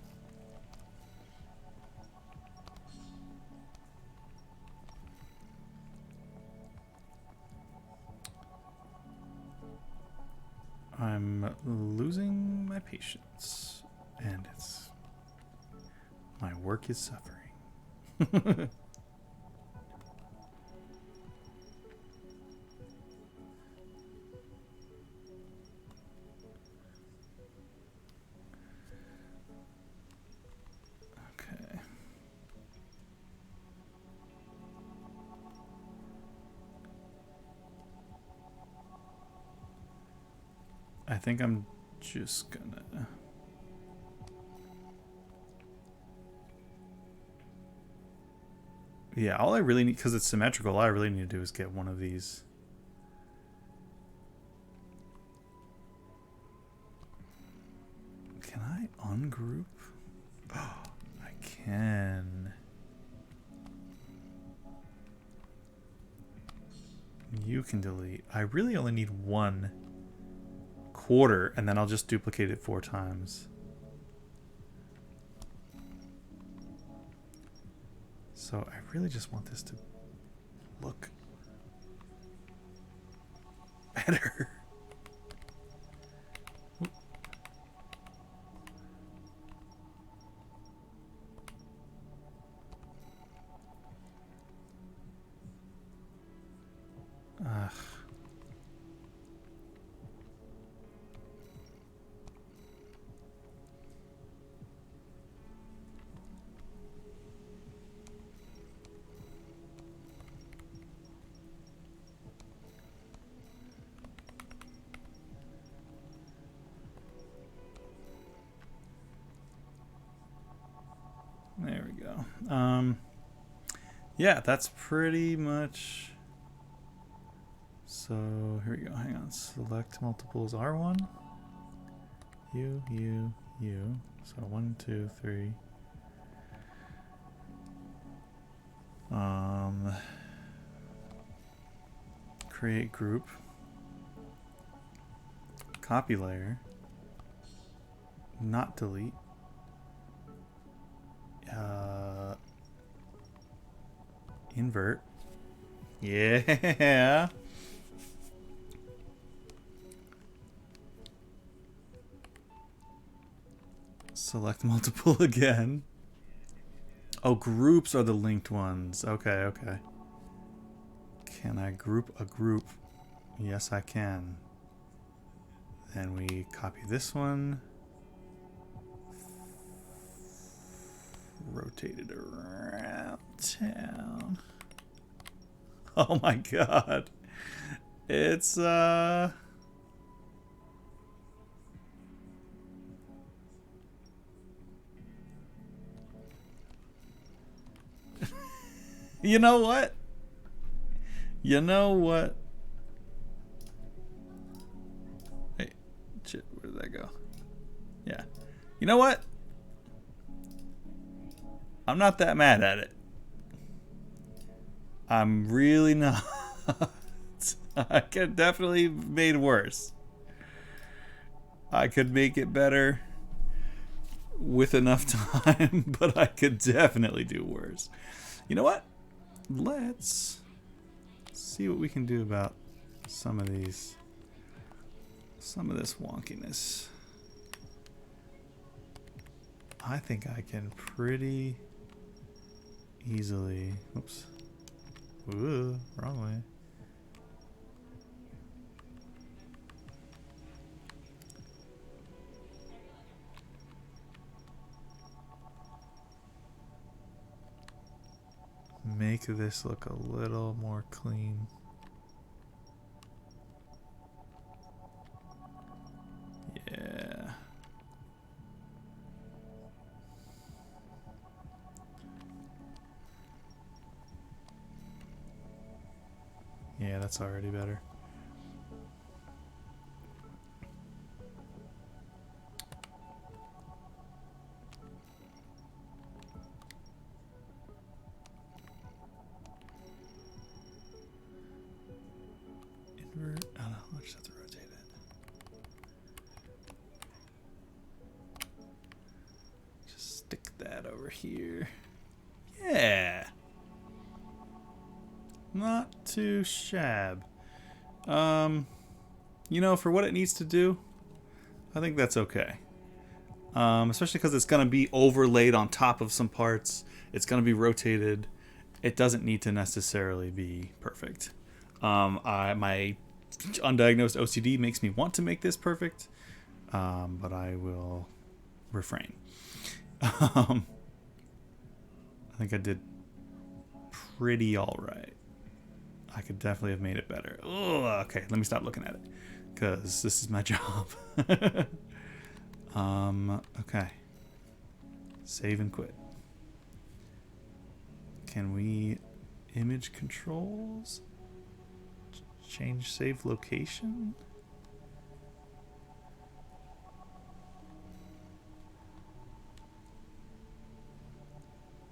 I'm losing my patience, and it's my work is suffering. Okay. I think I'm just gonna... Yeah, all I really need, because it's symmetrical, all I really need to do is get one of these. Can I ungroup? Oh, I can. You can delete. I really only need 1/4, and then I'll just duplicate it 4 times. So I really just want this to look better. Ugh. There we go. Yeah, that's pretty much. So here we go. Hang on. Select multiples R1. U. So 1, 2, 3. Create group. Copy layer. Not delete. Invert. Yeah. Select multiple again. Oh, groups are the linked ones. Okay, okay. Can I group a group? Yes, I can. Then we copy this one. Rotate it around town. Oh my god. It's you know what? You know what? Hey, shit, where did that go? Yeah. You know what? I'm not that mad at it. I'm really not. I could definitely made worse. I could make it better with enough time, but I could definitely do worse. You know what? Let's see what we can do about some of this wonkiness. I think I can pretty easily, oops, ooh, wrong way. Make this look a little more clean. Yeah. Yeah, that's already better. Invert. Oh no, I'll just have to rotate it. Just stick that over here. Yeah. Not too shab. You know, for what it needs to do, I think that's okay. Especially because it's going to be overlaid on top of some parts. It's going to be rotated. It doesn't need to necessarily be perfect. My undiagnosed OCD makes me want to make this perfect, but I will refrain. I think I did pretty alright. I could definitely have made it better. Ugh, okay, let me stop looking at it, because this is my job. Okay. Save and quit. Can we image controls? Change save location?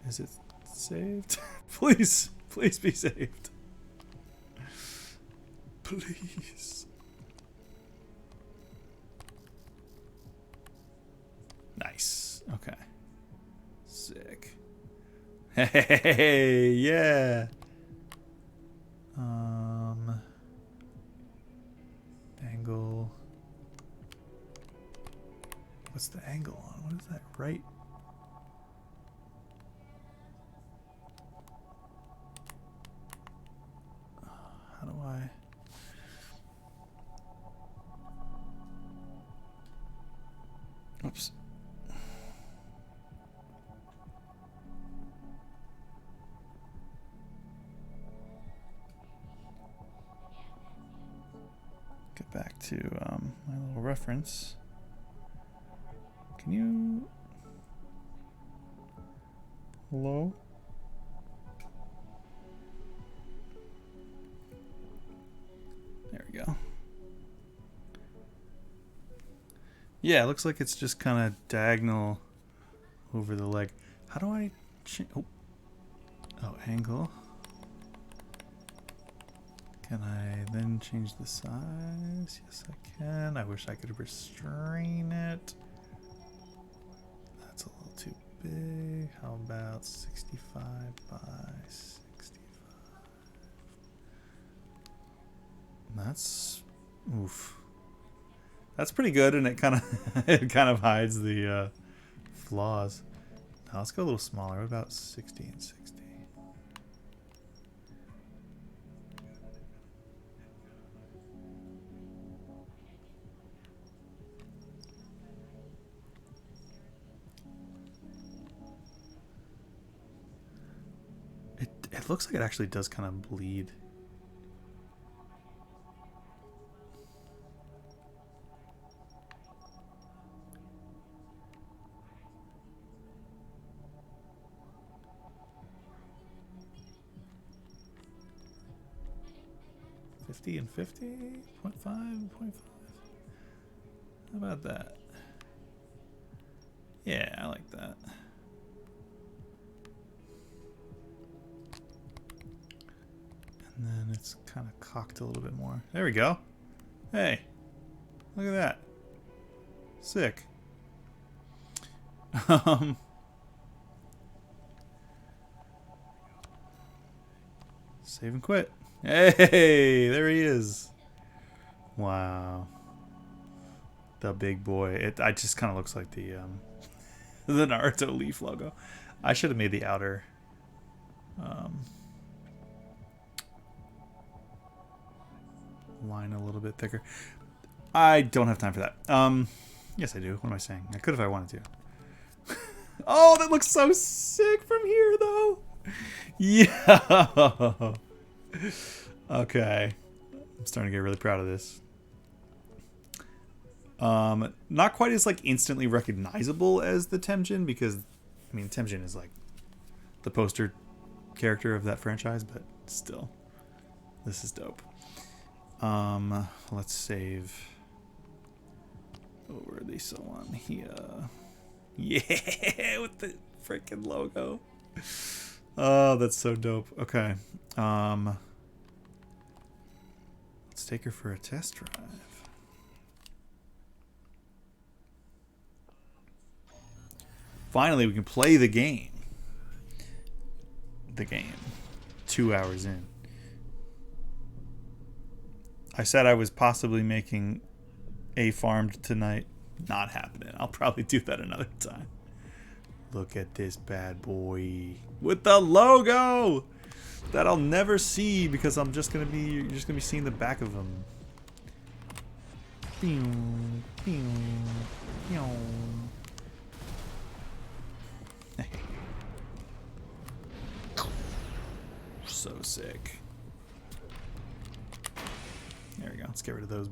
Is it saved? Please, please be saved. Please. Nice. Okay. Sick. Hey, yeah. Angle. What's the angle on? What is that? Right? How do I? Oops. Get back to my little reference. Can you? Hello? There we go. Yeah, it looks like it's just kind of diagonal over the leg. How do I change? Oh, angle. Can I then change the size? Yes, I can. I wish I could restrain it. That's a little too big. How about 65 by 65? That's oof. That's pretty good, and it kind of it kind of hides the flaws. Now let's go a little smaller. What about 60 and 60? It looks like it actually does kind of bleed. And 50, 0.5, 0.5. How about that? Yeah, I like that. And then it's kind of cocked a little bit more. There we go. Hey, look at that. Sick. Save and quit. Hey, there he is. Wow. The big boy. It just kind of looks like the the Naruto Leaf logo. I should have made the outer line a little bit thicker. I don't have time for that. Yes, I do. What am I saying? I could if I wanted to. Oh, that looks so sick from here, though. Yeah. Okay. I'm starting to get really proud of this. Not quite as like instantly recognizable as the Temjin, because I mean Temjin is like the poster character of that franchise, but still, this is dope. Let's save over the so on here. Yeah, with the freaking logo. Oh, that's so dope. Okay. Let's take her for a test drive. Finally, we can play the game. The game. 2 hours in. I said I was possibly making a farmed tonight. Not happening. I'll probably do that another time. Look at this bad boy with the logo that I'll never see because I'm just gonna be you're just gonna be seeing the back of him. So sick. There we go. Let's get rid of those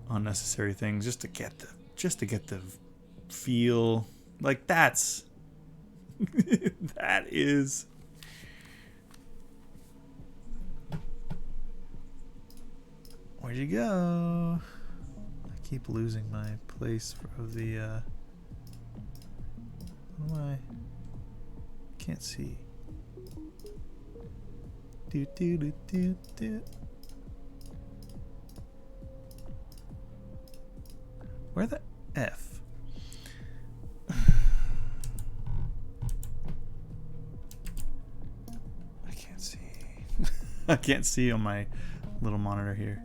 unnecessary things just to get the feel. Like that's that is where'd you go? I keep losing my place of the what am I can't see. Do do do do do. Where the F? I can't see on my little monitor here.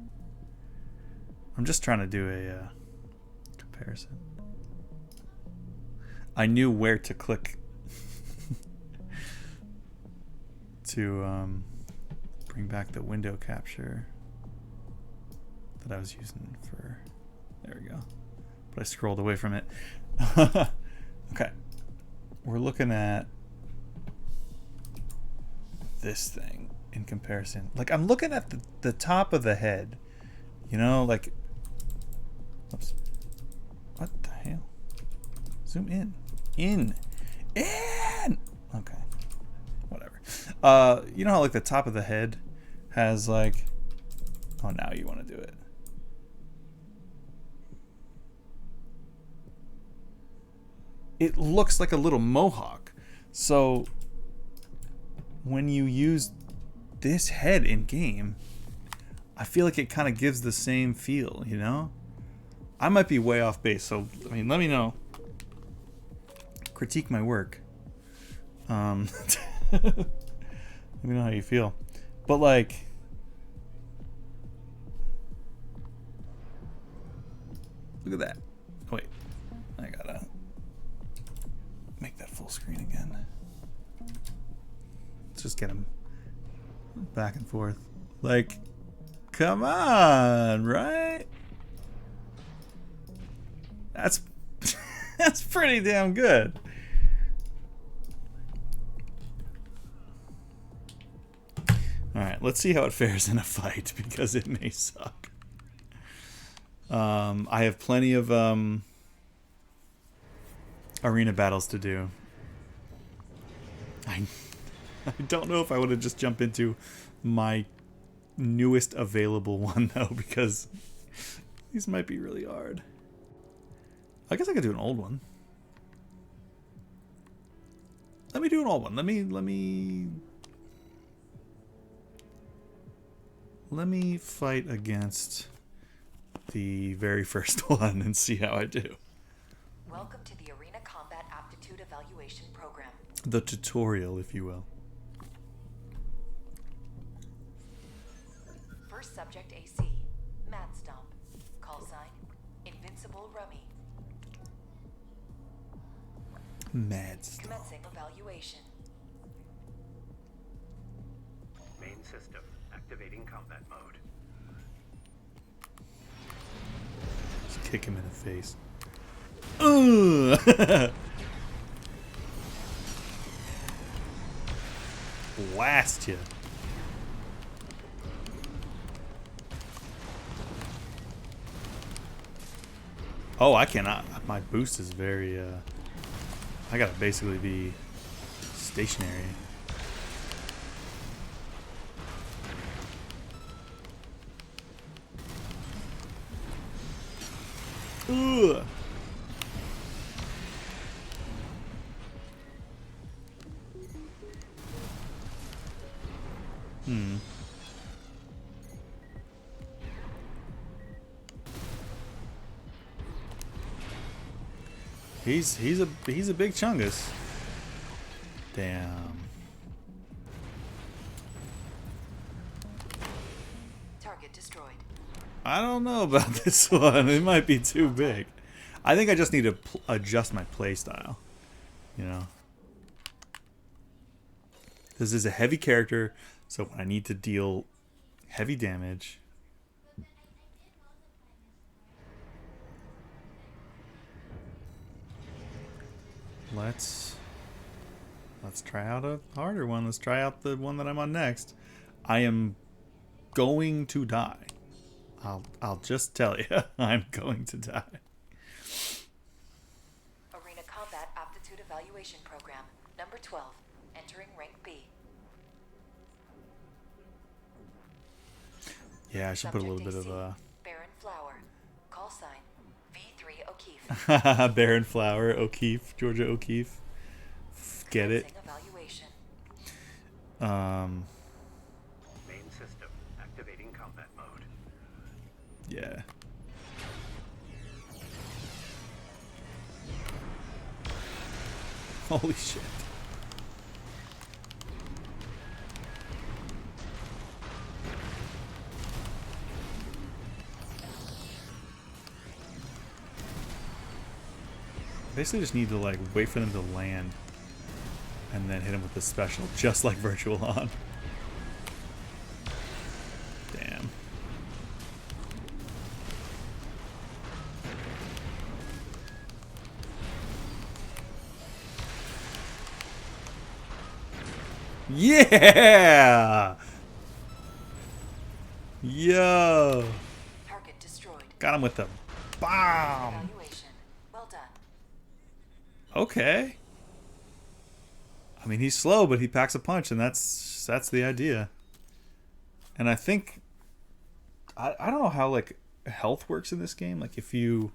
I'm just trying to do a comparison. I knew where to click to bring back the window capture that I was using for. There we go. But I scrolled away from it. Okay. We're looking at this thing. In comparison, like I'm looking at the top of the head, you know, like, oops, what the hell? Zoom in. Okay, whatever. You know how like the top of the head has like, oh, now you want to do it. It looks like a little mohawk. So when you use this head in game, I feel like it kind of gives the same feel, you know? I might be way off base, so I mean, let me know. Critique my work. Let me know how you feel. But like, look at that. Wait, I gotta full screen again. Let's just get him back and forth. Like, come on, right? That's that's pretty damn good. Alright, let's see how it fares in a fight, because it may suck. I have plenty of arena battles to do. I don't know if I would have just jumped into my newest available one, though, because these might be really hard. I guess I could do an old one. Let me do an old one. Let me fight against the very first one and see how I do. Welcome to the Arena Combat Aptitude Evaluation Program. The tutorial, if you will. First subject AC, Mad Stomp. Call sign, Invincible Rummy. Mad stuff. Commencing evaluation. Main system activating combat mode. Just kick him in the face. Ugh! Blast you. Oh, I cannot. My boost is very, I gotta basically be stationary. Ugh. He's a big chungus. Damn. Target destroyed. I don't know about this one. It might be too big. I think I just need to adjust my playstyle. You know? This is a heavy character, so when I need to deal heavy damage... Let's try out a harder one. Let's try out the one that I'm on next. I am going to die. I'll just tell you, I'm going to die. Arena Combat Aptitude Evaluation Program, number 12, entering rank B. Yeah, I should put a little bit of Baron Flower. Call sign, V3 O'Keefe. Baron Flower, O'Keefe, Georgia O'Keefe. Get it? Evaluation. Main system activating combat mode. Yeah. Holy shit. Basically just need to like wait for them to land and then hit them with the special, just like Virtual On. Damn. Yeah! Yo! Target destroyed. Got him with the bomb! Evaluation. Well done. Okay. I mean, he's slow, but he packs a punch, and that's the idea. And I think... I don't know how, like, health works in this game. Like, if you...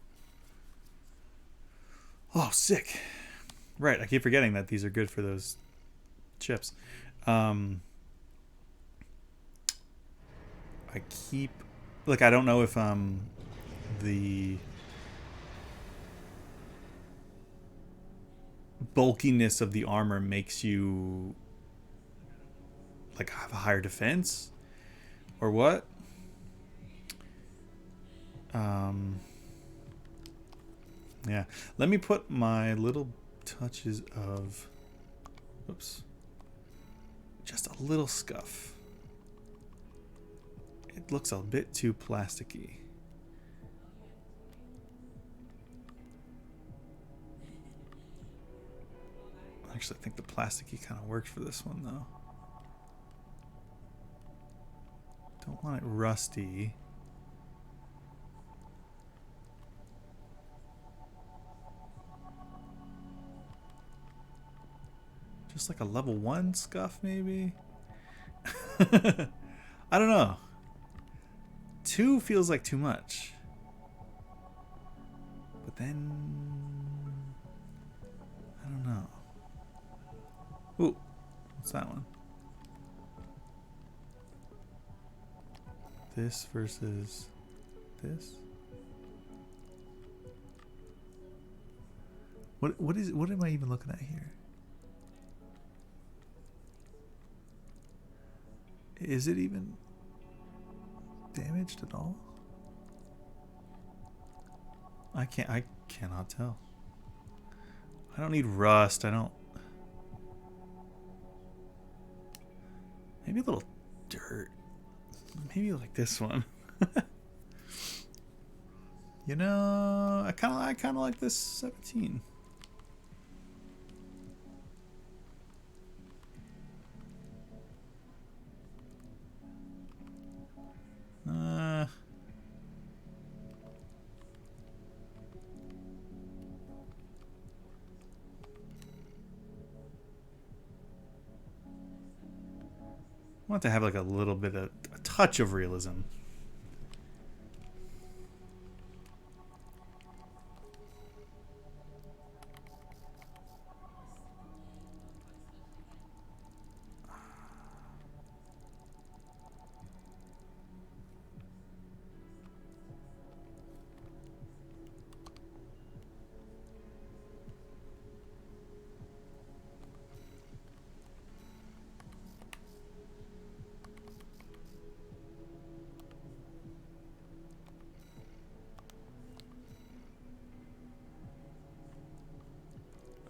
Oh, sick. Right, I keep forgetting that these are good for those chips. I keep... Like, I don't know if, the... bulkiness of the armor makes you like have a higher defense or what. Yeah, let me put my little touches of, oops, just a little scuff. It looks a bit too plasticky. Actually, I think the plasticky kind of works for this one, though. Don't want it rusty. Just like a level 1 scuff, maybe? I don't know. 2 feels like too much. But then... I don't know. Ooh, what's that one? This versus this? What am I even looking at here? Is it even damaged at all? I cannot tell. I don't need rust. I don't. Maybe a little dirt. Maybe like this one. You know, I kind of like this 17. I want to have like a little bit of a touch of realism.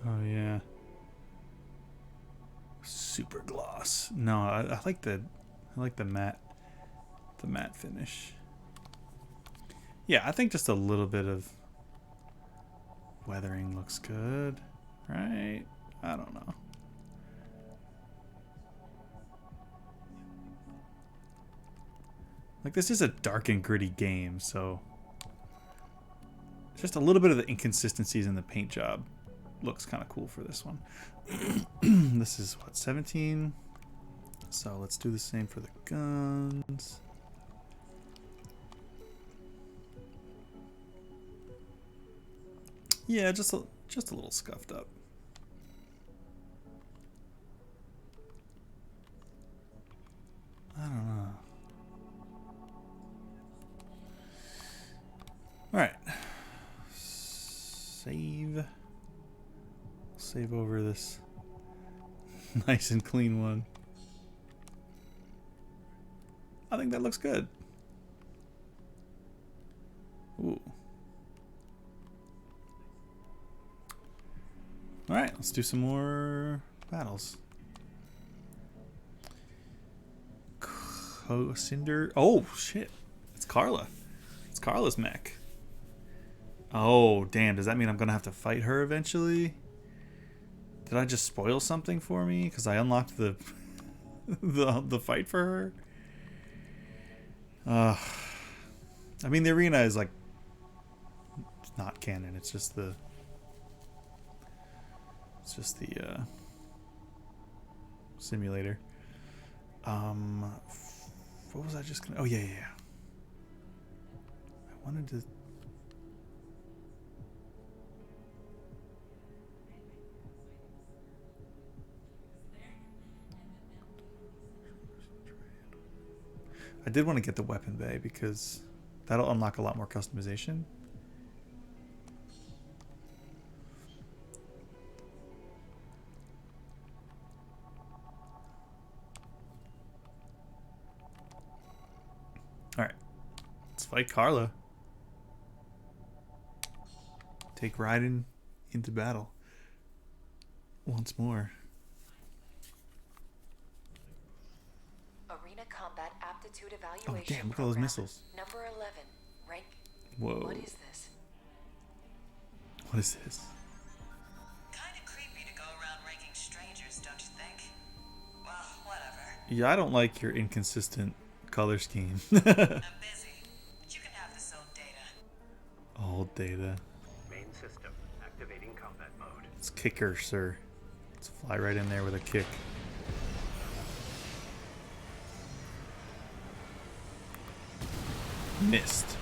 Oh yeah. Super gloss. No, I like the matte finish. Yeah, I think just a little bit of weathering looks good, right? I don't know. Like, this is a dark and gritty game, so just a little bit of the inconsistencies in the paint job looks kind of cool for this one. This is what, 17? So let's do the same for the guns. Yeah, just a little scuffed up. I don't know. All right. Save over this nice and clean one. I think that looks good. Ooh. All right, let's do some more battles. Cinder. Oh shit! It's Carla. It's Carla's mech. Oh damn! Does that mean I'm gonna have to fight her eventually? Did I just spoil something for me? Because I unlocked the the fight for her. I mean, the arena is like not canon. It's just the simulator. What was I just gonna? Oh yeah. I wanted to. I did want to get the weapon bay because that'll unlock a lot more customization. All right, let's fight Carla. Take Raiden into battle. once more. Arena Combat Aptitude Oh, Evaluation damn, look at those Program. missiles. Number 11. Rank. Whoa. What is this? What is this? Kind of creepy to go around ranking strangers, don't you think? Well, whatever. Yeah, I don't like your inconsistent color scheme. I'm busy. But you can have this old data. Old data. Main system activating combat mode. It's kicker, sir. Let's fly right in there with a kick. Missed.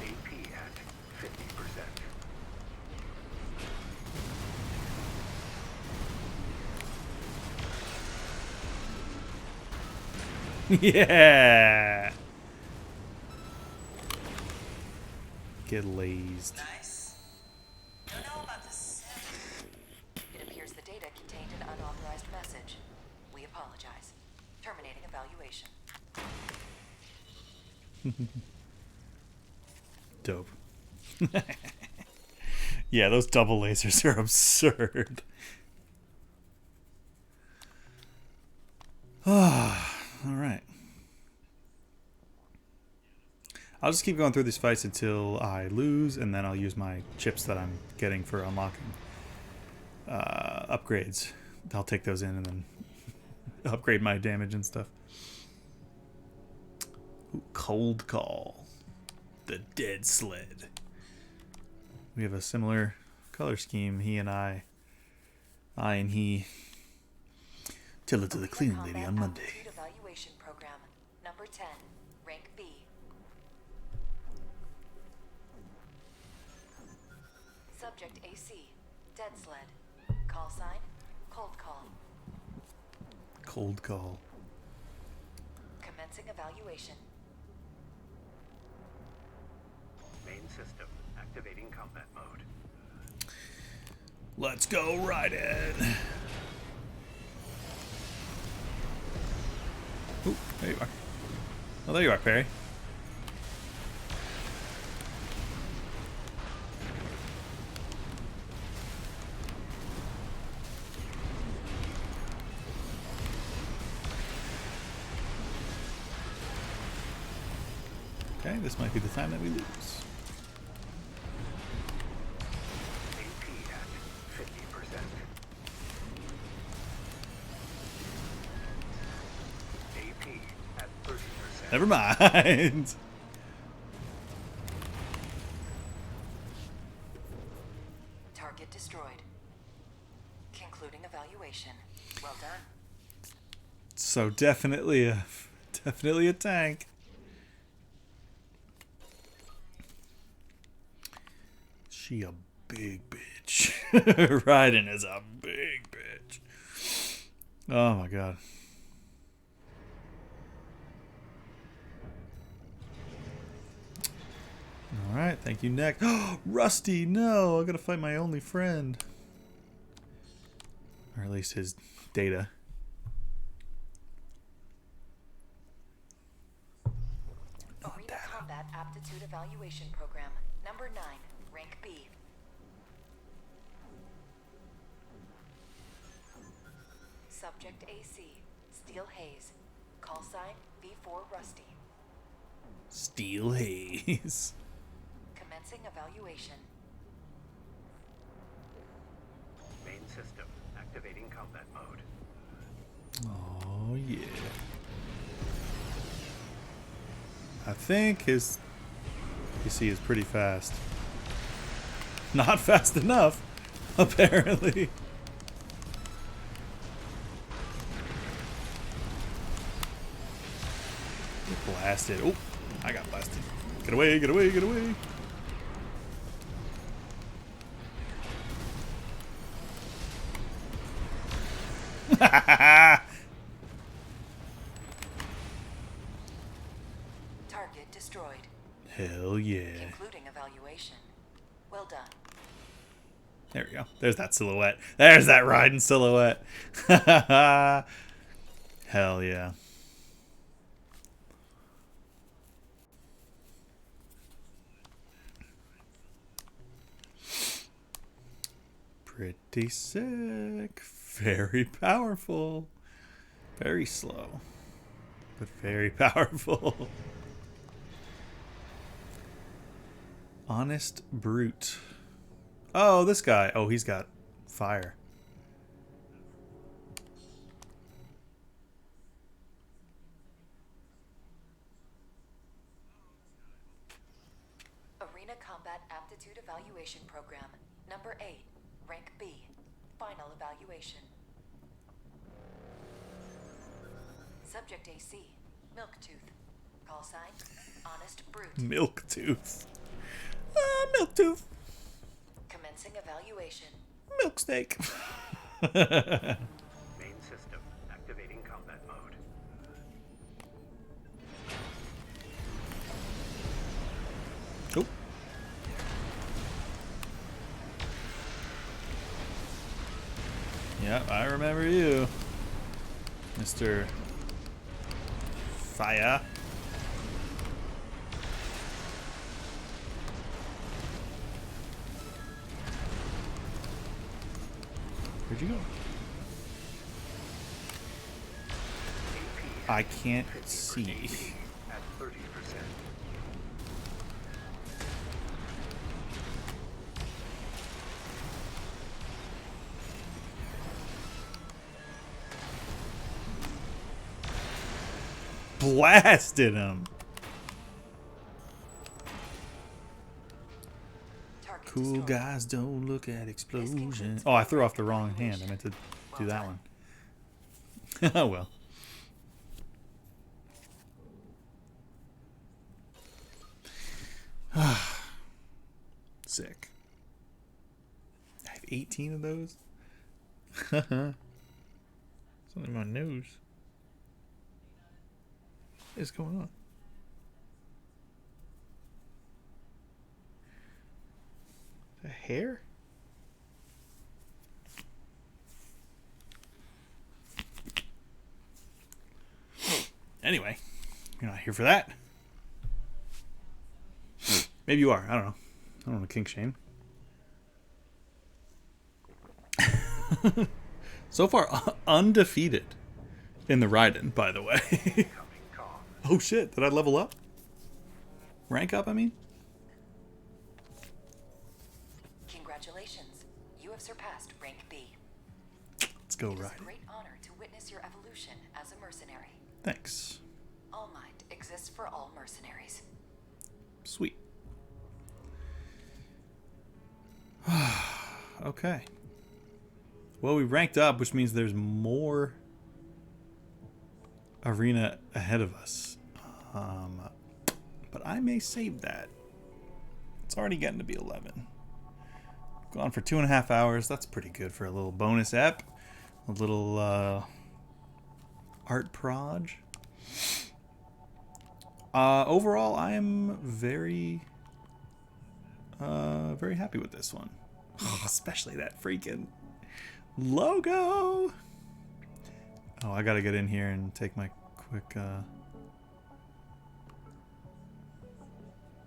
AP at 50%. Yeah. Get lazed. Nice. Don't know about the set. It appears the data contained an unauthorized message. We apologize. Terminating evaluation. Dope. Yeah, those double lasers are absurd. All right. I'll just keep going through these fights until I lose, and then I'll use my chips that I'm getting for unlocking upgrades. I'll take those in and then upgrade my damage and stuff. Ooh, cold call. The dead sled. We have a similar color scheme, he and I. I and he. Tell it to the Arena cleaning lady Combat on Monday. Aptitude Evaluation Program. Number 10. Rank B. Subject AC. Dead sled. Call sign. Cold call. Cold call. Commencing evaluation. Main system activating combat mode. Let's go, Raiden. Ooh, there you are. Oh, there you are, Perry. Okay, this might be the time that we lose. AP at 50%. AP at 30%. Never mind. Target destroyed. Concluding evaluation. Well done. So definitely a tank. She a big bitch. Raiden is a big bitch. Oh my god. Alright, thank you, next. Rusty, no! I gotta fight my only friend. Or at least his data. Arena Combat Aptitude Evaluation Program. Number 9. Rank B. Subject AC. Steel Haze. Call sign V4 Rusty. Steel Haze. Commencing evaluation. Main system activating combat mode. Oh yeah. I think his PC is pretty fast. Not fast enough, apparently. Get blasted. Oh, I got blasted. Get away, get away, get away. destroyed, Hell yeah. including evaluation. Well done. There we go. There's that silhouette. There's that Raiden silhouette. Hell yeah. Pretty sick. Very powerful. Very slow, but very powerful. Honest brute. Oh, this guy. Oh, he's got fire. Arena Combat Aptitude Evaluation Program, number 8, rank B. Final evaluation. Subject AC, Milktooth. Call sign, Honest Brute. Milktooth. Milktooth. Commencing evaluation. Milk steak. Main system activating combat mode. Oh. Yeah, I remember you, Mr. Fire. Where'd you go? I can't see. At 30%. Blasted him. Target Cool destroyed. guys don't look at explosions. Oh, I threw off the wrong hand. I meant to do that one. Oh well. Sick. I have 18 of those. It's only my nose. What is going on? The hair? Anyway, you're not here for that. Maybe you are. I don't know. I don't want to kink shame. So far, undefeated in the Raiden, by the way. Coming calm. Oh shit, did I level up? Rank up, I mean? Congratulations. You have surpassed rank B. Let's go, It is a Raiden. great honor to witness your evolution as a mercenary. Thanks. All Might exists for all mercenaries. Sweet. Okay. Well, we ranked up, which means there's more arena ahead of us. But I may save that. It's already getting to be 11. Gone for 2.5 hours. That's pretty good for a little bonus ep. A little art proj. Overall, I am very happy with this one. Especially that freaking logo. Oh, I gotta get in here and take my quick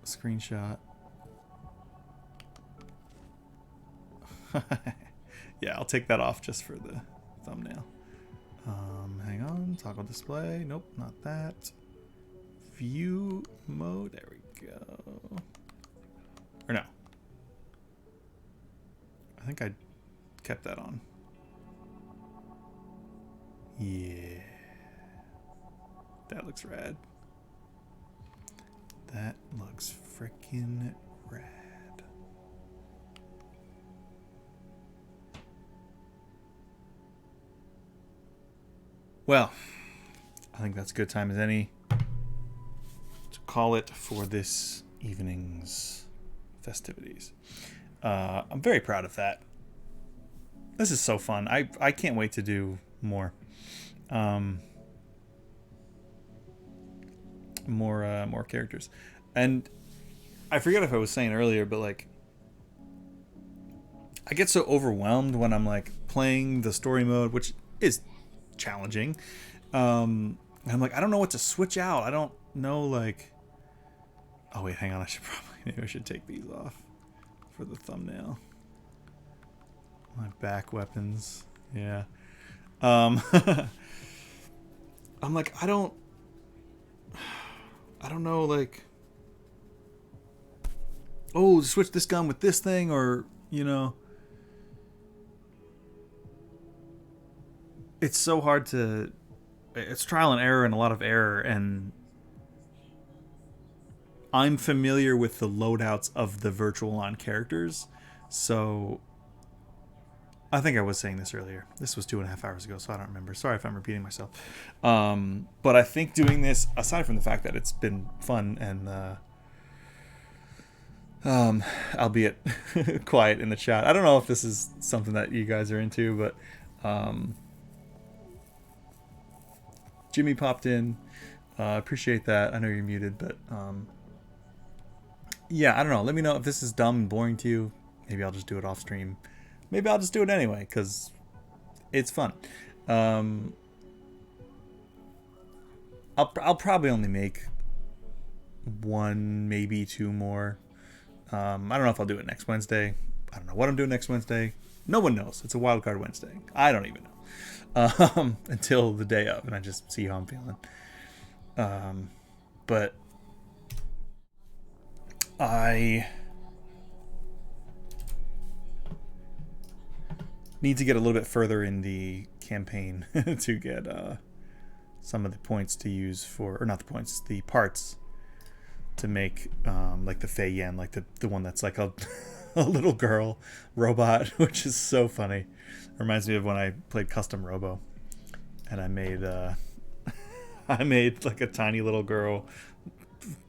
screenshot. Yeah, I'll take that off just for the thumbnail. Hang on, toggle display. Nope, not that. View mode. There we go. Or no. I think I kept that on. Yeah. That looks rad. That looks freaking rad. Well, I think that's a good time as any to call it for this evening's festivities. I'm very proud of that. This is so fun. I can't wait to do more. More characters. And I forget if I was saying earlier, but like, I get so overwhelmed when I'm like playing the story mode, which is challenging. And I'm like, I don't know what to switch out. I don't know, like, oh wait, hang on. Maybe I should take these off for the thumbnail. My back weapons. Yeah. I'm like, I don't know, like, oh, switch this gun with this thing, or, you know. It's so hard to, it's trial and error and a lot of error, and I'm familiar with the loadouts of the virtual on characters, so I think I was saying this earlier. This was 2.5 hours ago, so I don't remember. Sorry if I'm repeating myself. But I think doing this, aside from the fact that it's been fun and albeit quiet in the chat. I don't know if this is something that you guys are into, but Jimmy popped in. Appreciate that. I know you're muted, but yeah, I don't know. Let me know if this is dumb and boring to you. Maybe I'll just do it off stream. Maybe I'll just do it anyway, because it's fun. I'll probably only make one, maybe two more. I don't know if I'll do it next Wednesday. I don't know what I'm doing next Wednesday. No one knows. It's a Wildcard Wednesday. I don't even know. Until the day of, and I just see how I'm feeling. But I need to get a little bit further in the campaign to get some of the points to use for, or not the points, the parts to make like the Fei Yen, like the one that's like a little girl robot, which is so funny. Reminds me of when I played Custom Robo, and I made like a tiny little girl,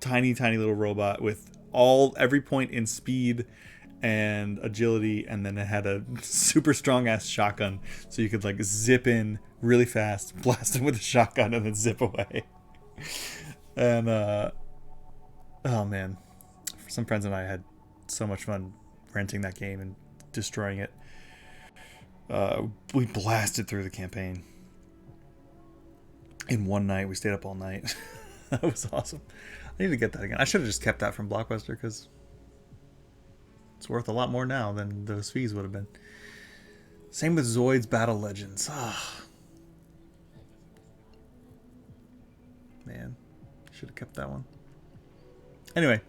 tiny little robot with every point in speed and agility, and then it had a super strong ass shotgun, so you could like zip in really fast, blast him with a shotgun, and then zip away. And oh man, some friends and I had so much fun renting that game and destroying it. We blasted through the campaign in one night. We stayed up all night. That was awesome. I need to get that again. I should have just kept that from Blockbuster, because it's worth a lot more now than those fees would have been. Same with Zoid's Battle Legends. Man, should have kept that one. Anyway,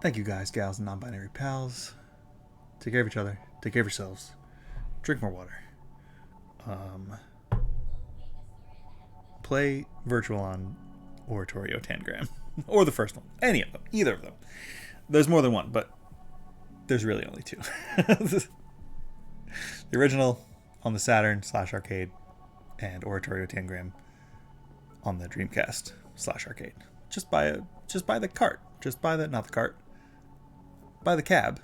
thank you guys, gals, and non-binary pals. Take care of each other. Take care of yourselves. Drink more water. Play Virtual on Oratorio Tangram. Or the first one. Any of them. Either of them. There's more than one, but there's really only two. The original on the Saturn/arcade, and Oratorio Tangram on the Dreamcast/arcade. Just buy the cart. Just buy the, not the cart. Buy the cab.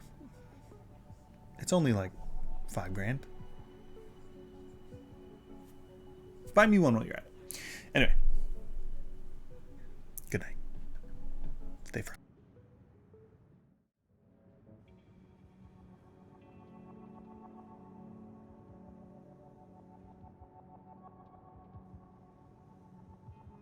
It's only like $5,000. Buy me one while you're at it. Anyway. Good night. Stay fresh.